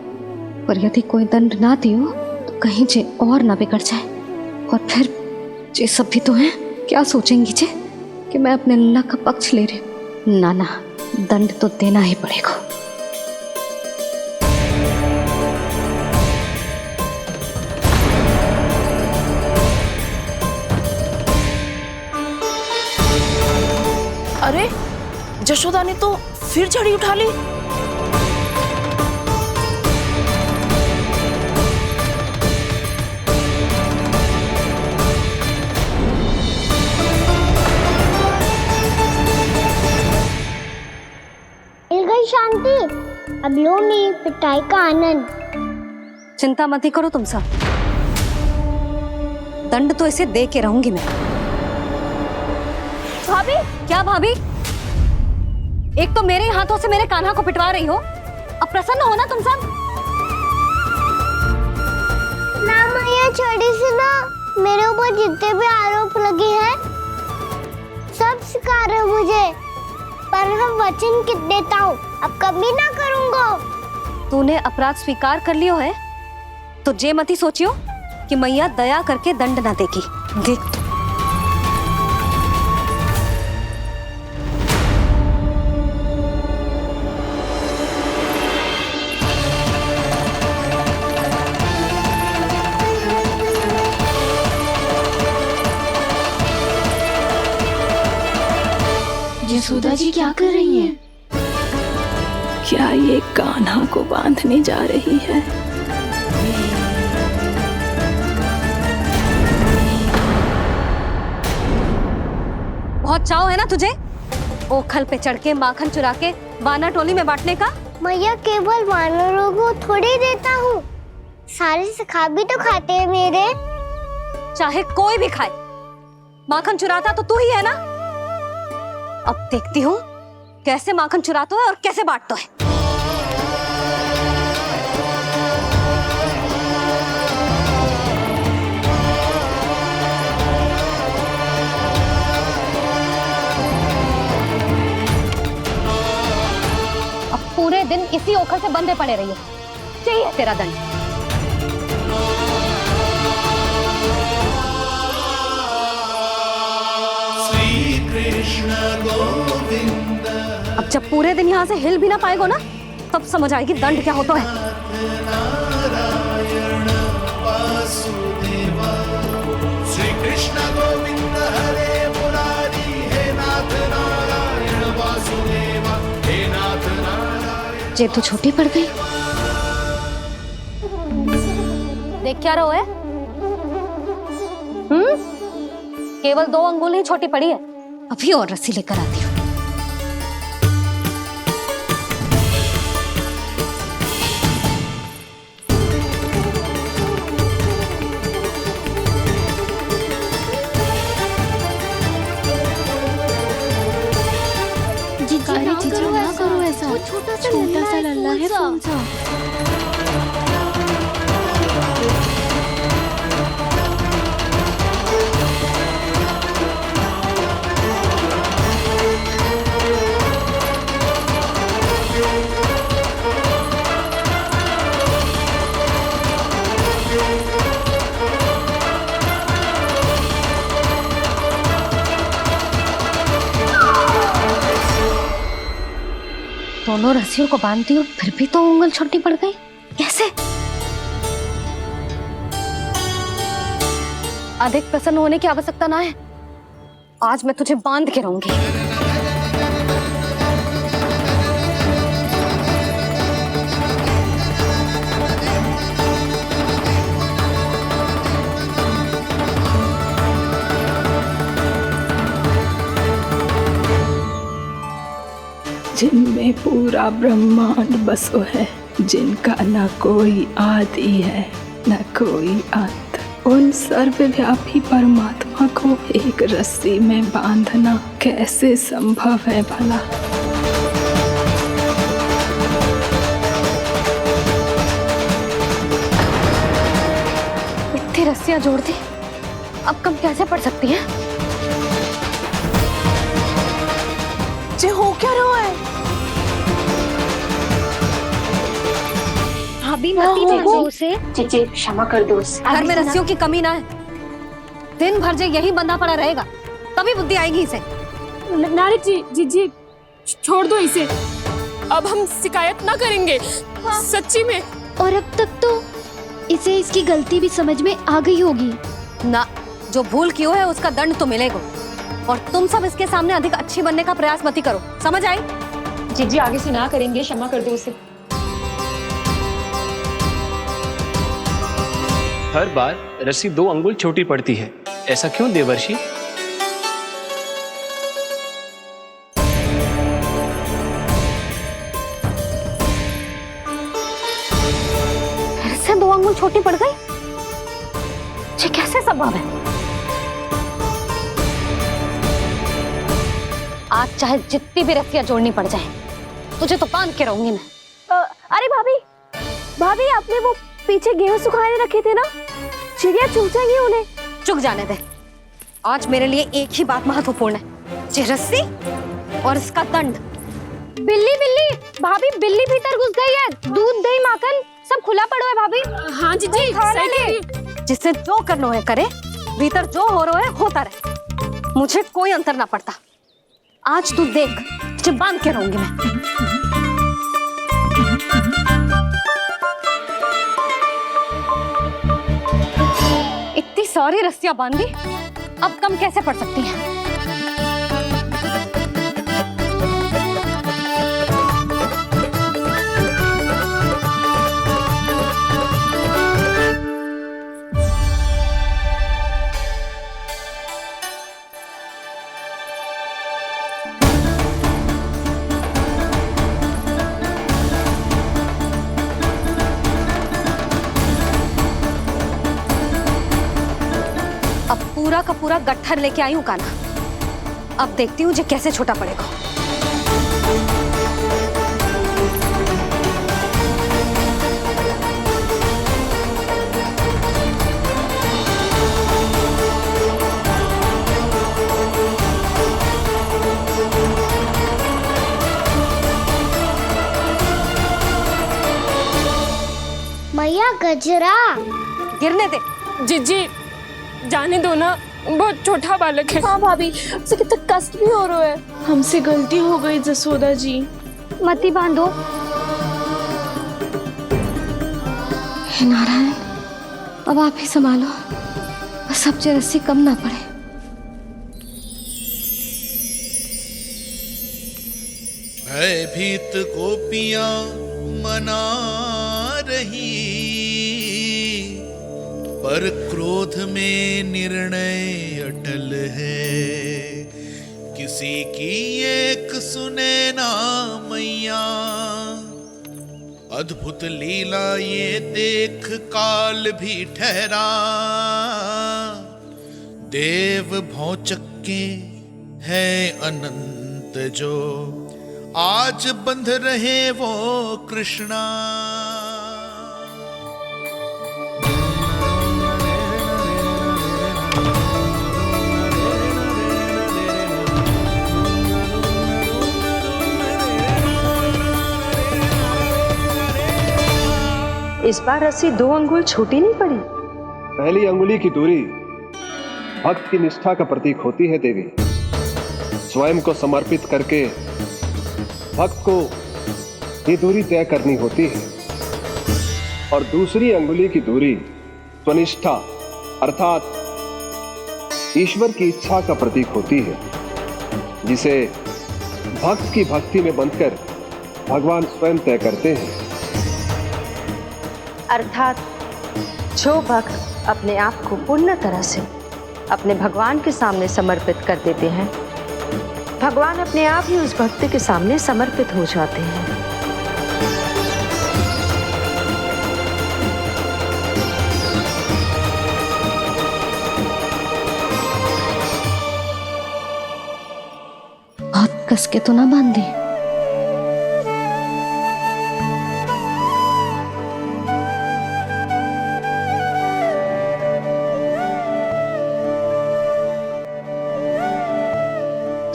पर यदि कोई दंड ना दियो तो कहीं जे और ना बिगड़ जाए, और फिर जे सब भी तो हैं, क्या सोचेंगी जे कि मैं अपने लल्ला का पक्ष ले रही हूँ। ना ना, दंड तो देना ही पड़ेगा। अरे, जशोदा ने तो फिर छड़ी उठा ली। मिल गई शांति, अब लो मेरी पिटाई का आनंद। चिंता मत ही करो तुम सब, दंड तो इसे दे के रहूंगी मैं। भाभी, क्या भाभी? एक तो मेरे हाथों से मेरे कान्हा को पिटवा रही हो, अब प्रसन्न हो ना तुम सब? ना मैया, छड़ी से ना मेरे ऊपर जितने भी आरोप लगे हैं सब स्वीकार है मुझे, पर हम वचन कित देता हूँ, अब कभी ना करूँगा। तूने अपराध स्वीकार कर लियो है तो जे मती सोचियो कि मैया दया करके दंड ना देगी। देख यशोदा जी क्या कर रही हैं? क्या ये कान्हा को बांधने जा रही है? बहुत चाव है ना तुझे ओखल पे चढ़ के माखन चुरा के वाना टोली में बांटने का? मैया, केवल वानरों को थोड़ी देता हूँ, सारे सखा भी तो खाते हैं मेरे। चाहे कोई भी खाए, माखन चुराता तो तू ही है ना। अब देखती हूँ कैसे माखन चुराता है और कैसे बांटता है। अब पूरे दिन इस इसी ओखर से बंधे पड़े रहिए। चाहिए तेरा दंड। श्री कृष्ण गोविंद। अब जब पूरे दिन यहाँ से हिल भी ना पाएगो ना, तब समझ आएगी दंड क्या होता है। नारायण वासुदेव। श्री कृष्ण गोविंद हरे मुरारी। हे नाथ नारायण वासुदेव। हे नाथ नारायण। जे तो छोटी पड़ गई। देख क्या रहो है? केवल 2 अंगुल ही छोटी पड़ी है। अभी और रस्सी लेकर आती हूँ। जीजू ना करो ऐसा। छोटा सा लल्ला है कौन सा? दोनों रस्सियों को बांधती हूँ, फिर भी तो उंगल छोटी पड़ गई। कैसे? अधिक प्रसन्न होने की आवश्यकता ना है। आज मैं तुझे बांध के रहूंगी। जिनमें पूरा ब्रह्मांड बसो है, जिनका न कोई आदि है न कोई अंत, उन सर्वव्यापी परमात्मा को एक रस्सी में बांधना कैसे संभव है भला? इतनी रस्सियां जोड़ दी, अब कम कैसे पड़ सकती है? जे हो क्या रहा है? भाभी मत कीजिए उसे। जीजी क्षमा कर दो उसे। घर में रस्सियों की कमी ना है। दिन भर जो यही बंधा पड़ा रहेगा, तभी बुद्धि आएगी इसे। नारी जी जीजी छोड़ दो इसे। अब हम शिकायत ना करेंगे। सच्ची में। और अब तक तो इसे इसकी गलती भी समझ में आ गई होगी ना। जो भूल की है उसका दंड तो मिलेगा। और तुम सब इसके सामने अधिक अच्छी बनने का प्रयास मत ही करो। समझ आई? जीजी आगे से ना करेंगे। क्षमा कर दो उसे। हर बार रस्सी 2 अंगुल छोटी पड़ती है, ऐसा क्यों देवर्षि? फिर से 2 अंगुल छोटी पड़ गई? ये कैसे संभव है? आज चाहे जितनी भी रस्सियां जोड़नी पड़ जाए, तुझे तो बांध के रहूंगी मैं। अरे भाभी, भाभी आपने वो पीछे गेहूं सुखाने रखे थे ना, चिड़िया चुग जाएंगी उन्हें। चुग जाने दे। आज मेरे लिए एक ही बात महत्वपूर्ण है, ये रस्सी और इसका दंड। बिल्ली बिल्ली भाभी, बिल्ली भीतर घुस गई है। दूध दही माखन सब खुला पड़ो है भाभी। हाँ जीजी सही कह रही है। जिससे जो करना है करे, भीतर जो हो रहा है होता रहे, मुझे कोई अंतर ना पड़ता। आज तू देख, तुझे बांध के रहूंगी मैं। इतनी सारी रस्सियां बांधी, अब कम कैसे पड़ सकती हैं? पूरा का पूरा गट्ठर लेके आई हूँ काना। अब देखती हूँ जे कैसे छोटा पड़ेगा। गजरा। गिरने दे। जीजी जाने दो ना, बहुत छोटा बालक है। हाँ भाभी, उसे कितना कष्ट भी हो रहा है। हमसे गलती हो गई जसोदा जी। मती बांधो। हे नारायण, अब आप ही संभालो, बस सबसे रस्सी कम ना पड़े। भयभीत गोपियां मना रही, पर क्रोध में निर्णय अटल है। किसी की एक सुने ना मैया, अद्भुत लीला ये देख काल भी ठहरा। देव भौचक्के है अनंत जो, आज बंध रहे वो कृष्णा। इस बार रस्सी 2 अंगुल छोटी नहीं पड़ी। पहली अंगुली की दूरी भक्त की निष्ठा का प्रतीक होती है देवी। स्वयं को समर्पित करके भक्त को ये दूरी तय करनी होती है। और दूसरी अंगुली की दूरी स्वनिष्ठा अर्थात ईश्वर की इच्छा का प्रतीक होती है, जिसे भक्त की भक्ति में बंधकर भगवान स्वयं तय करते हैं। अर्थात जो भक्त अपने आप को पूर्ण तरह से अपने भगवान के सामने समर्पित कर देते हैं, भगवान अपने आप ही उस भक्त के सामने समर्पित हो जाते हैं। बहुत कस के तो ना बांधी।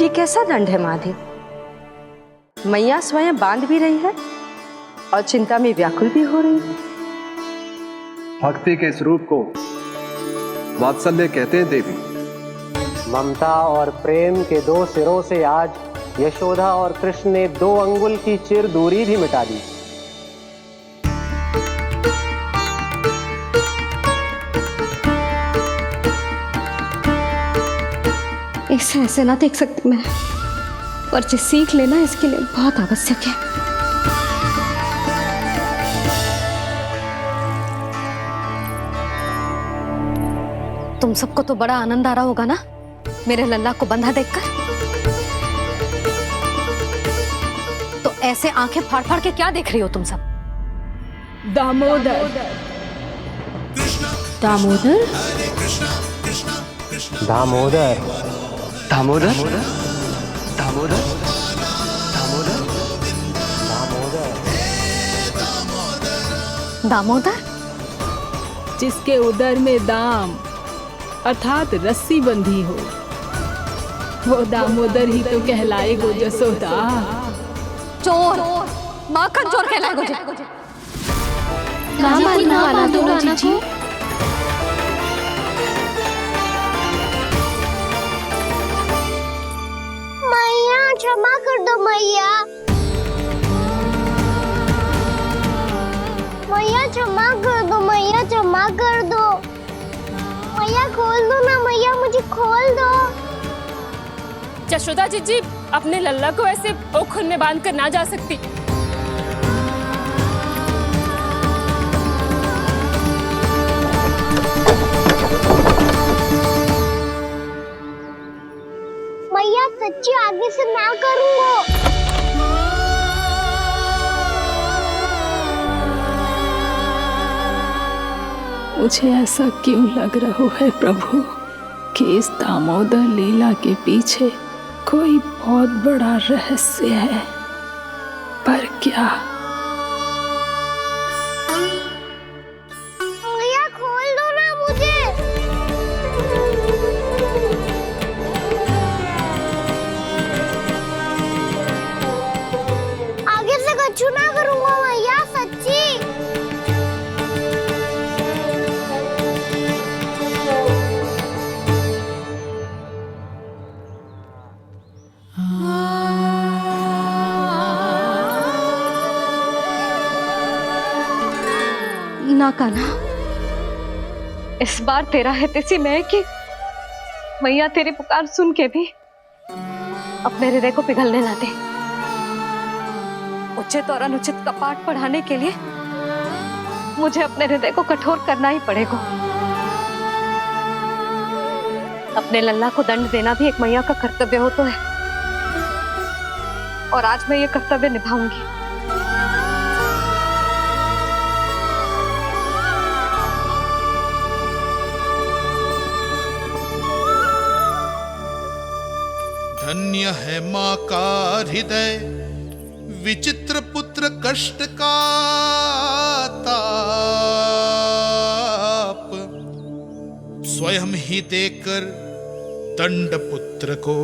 ये कैसा दंड है माधे? मैया स्वयं बांध भी रही है और चिंता में व्याकुल भी हो रही है। भक्ति के स्वरूप को वात्सल्य कहते हैं देवी। ममता और प्रेम के 2 सिरों से आज यशोदा और कृष्ण ने 2 अंगुल की चिर दूरी भी मिटा दी। इसे ऐसे ना देख सकती मैं, पर जो सीख लेना इसके लिए बहुत आवश्यक है। तुम सबको तो बड़ा आनंद आ रहा होगा ना मेरे लल्ला को बंधा देखकर। तो ऐसे आंखें फाड़ फाड़ के क्या देख रही हो तुम सब? दामोदर। दामोदर दामोदर दामोदर दामोदर दामोदर, जिसके उदर में दाम अर्थात रस्सी बंधी हो, वो दामोदर ही तो कहलाएगो जसोदा। चोर, माखन चोर कहलाएगो जी। कहाँ बांधना वाला दोनों जीजी? मैया क्षमा कर दो मैया। मैया क्षमा कर दो, मैया क्षमा कर दो। मैया खोल दो ना मैया, मुझे खोल दो। यशोदा जीजी अपने लल्ला को ऐसे ओखुन में बांध कर ना जा सकती। मैया सच्ची आगे से ना करूँगा। मुझे ऐसा क्यों लग रहा है प्रभु कि इस दामोदर लीला के पीछे कोई बहुत बड़ा रहस्य है, पर क्या? मैया खोल दो ना मुझे। आगे से कछु ना करूँगा मैया, सच्ची। हाँ कान्हा, इस बार तेरा हित इसी में है कि मैया तेरी पुकार सुन के भी अपने हृदय को पिघलने ना दे। उचित और अनुचित कपाट पढ़ाने के लिए मुझे अपने हृदय को कठोर करना ही पड़ेगा। अपने लल्ला को दंड देना भी एक मैया का कर्तव्य हो तो है, और आज मैं ये कर्तव्य निभाऊंगी। धन्य है माँ का हृदय, विचित्र पुत्र कष्ट का ताप, स्वयं ही देकर दंड पुत्र को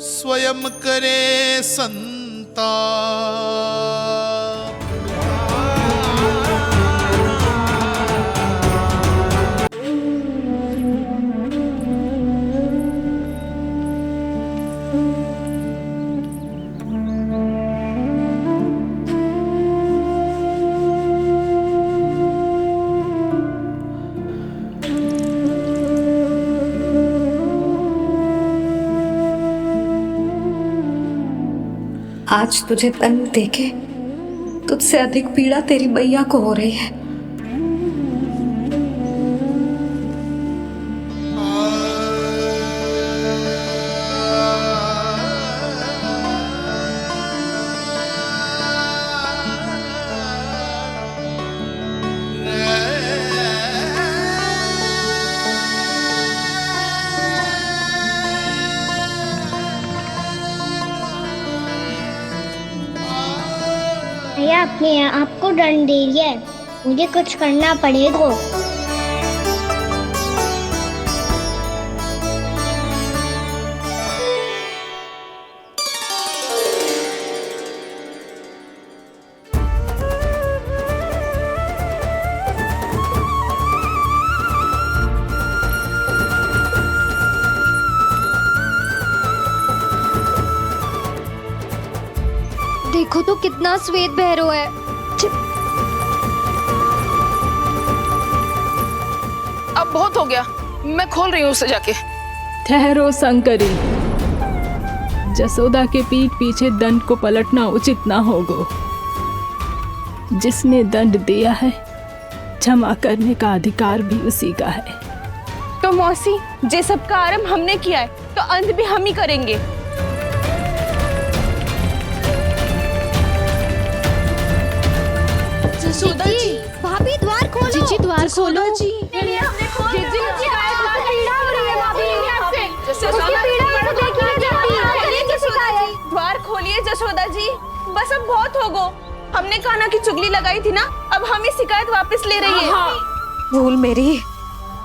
स्वयं करे संताप। आज तुझे दंड देके तुझसे अधिक पीड़ा तेरी मैया को हो रही है। भैया अपने आप को दंड दे रही है, मुझे कुछ करना पड़ेगा। देखो तो कितना श्वेत भैरव है। अब बहुत हो गया, मैं खोल रही हूँ उसे जाके। ठहरो शंकरी, जसोदा के पीठ पीछे दंड को पलटना उचित ना होगा। जिसने दंड दिया है क्षमा करने का अधिकार भी उसी का है। तो मौसी, जे सब का आरंभ हमने किया है तो अंत भी हम ही करेंगे। जसोदा जी, भाभी द्वार खोलो। जीजी द्वार खोलो। जी द्वार खोलिए जसोदा जी, बस अब बहुत हो गो। हमने कान्हा की चुगली लगाई थी ना, अब हम ही शिकायत वापस ले रही है। भूल मेरी,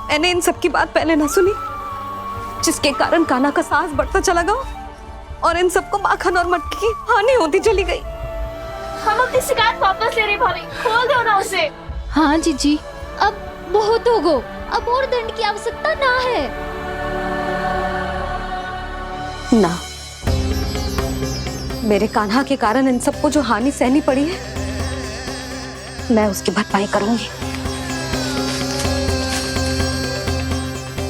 मैंने इन सब की बात पहले ना सुनी, जिसके कारण कान्हा का साहस बढ़ता चला गया और इन सबको माखन और मटकी की हानि होती चली गई। हम अपनी शिकायत वापस ले रहे भाभी, खोल दो ना उसे। हाँ जीजी, अब बहुत हो गो, अब और दंड की आवश्यकता ना है। ना, मेरे कान्हा के कारण इन सबको जो हानि सहनी पड़ी है, मैं उसकी भरपाई करूंगी।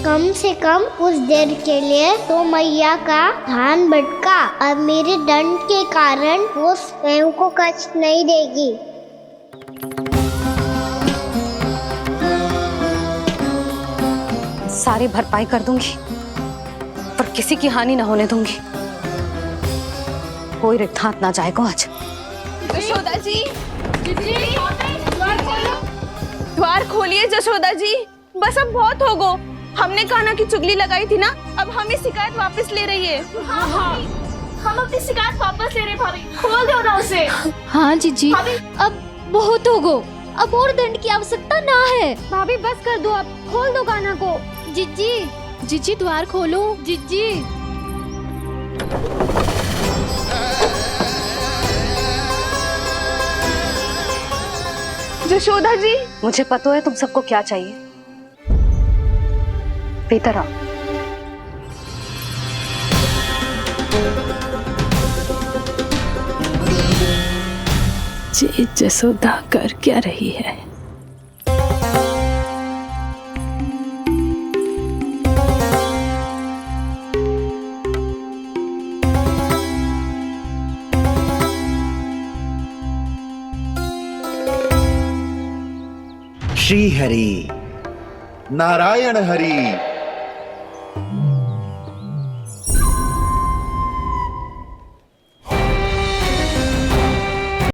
कम से कम उस देर के लिए तो मैया का ध्यान भटका और मेरे दंड के कारण वो स्वयं को कष्ट नहीं देगी। सारी भरपाई कर दूंगी, पर किसी की हानि न होने दूंगी। कोई रिक्त हाथ ना जाएगा आज। जसोदा जी, द्वार खोलिए जसोदा जी, बस अब बहुत हो गो। हमने कान्हा की चुगली लगाई थी ना, अब हम ही शिकायत वापस ले रही है। हम अपनी शिकायत वापस ले रहे भाभी, खोल दो ना उसे। हाँ जीजी, अब बहुत हो गो, अब और दंड की आवश्यकता ना है। भाभी बस कर दो, अब खोल दो कान्हा को। जीजी, जीजी द्वार खोलो। जीजी, जशोदा जी, मुझे पता है तुम सबको क्या चाहिए। भीतर आओ। ये जसोदा कर क्या रही है? श्री हरि नारायण हरि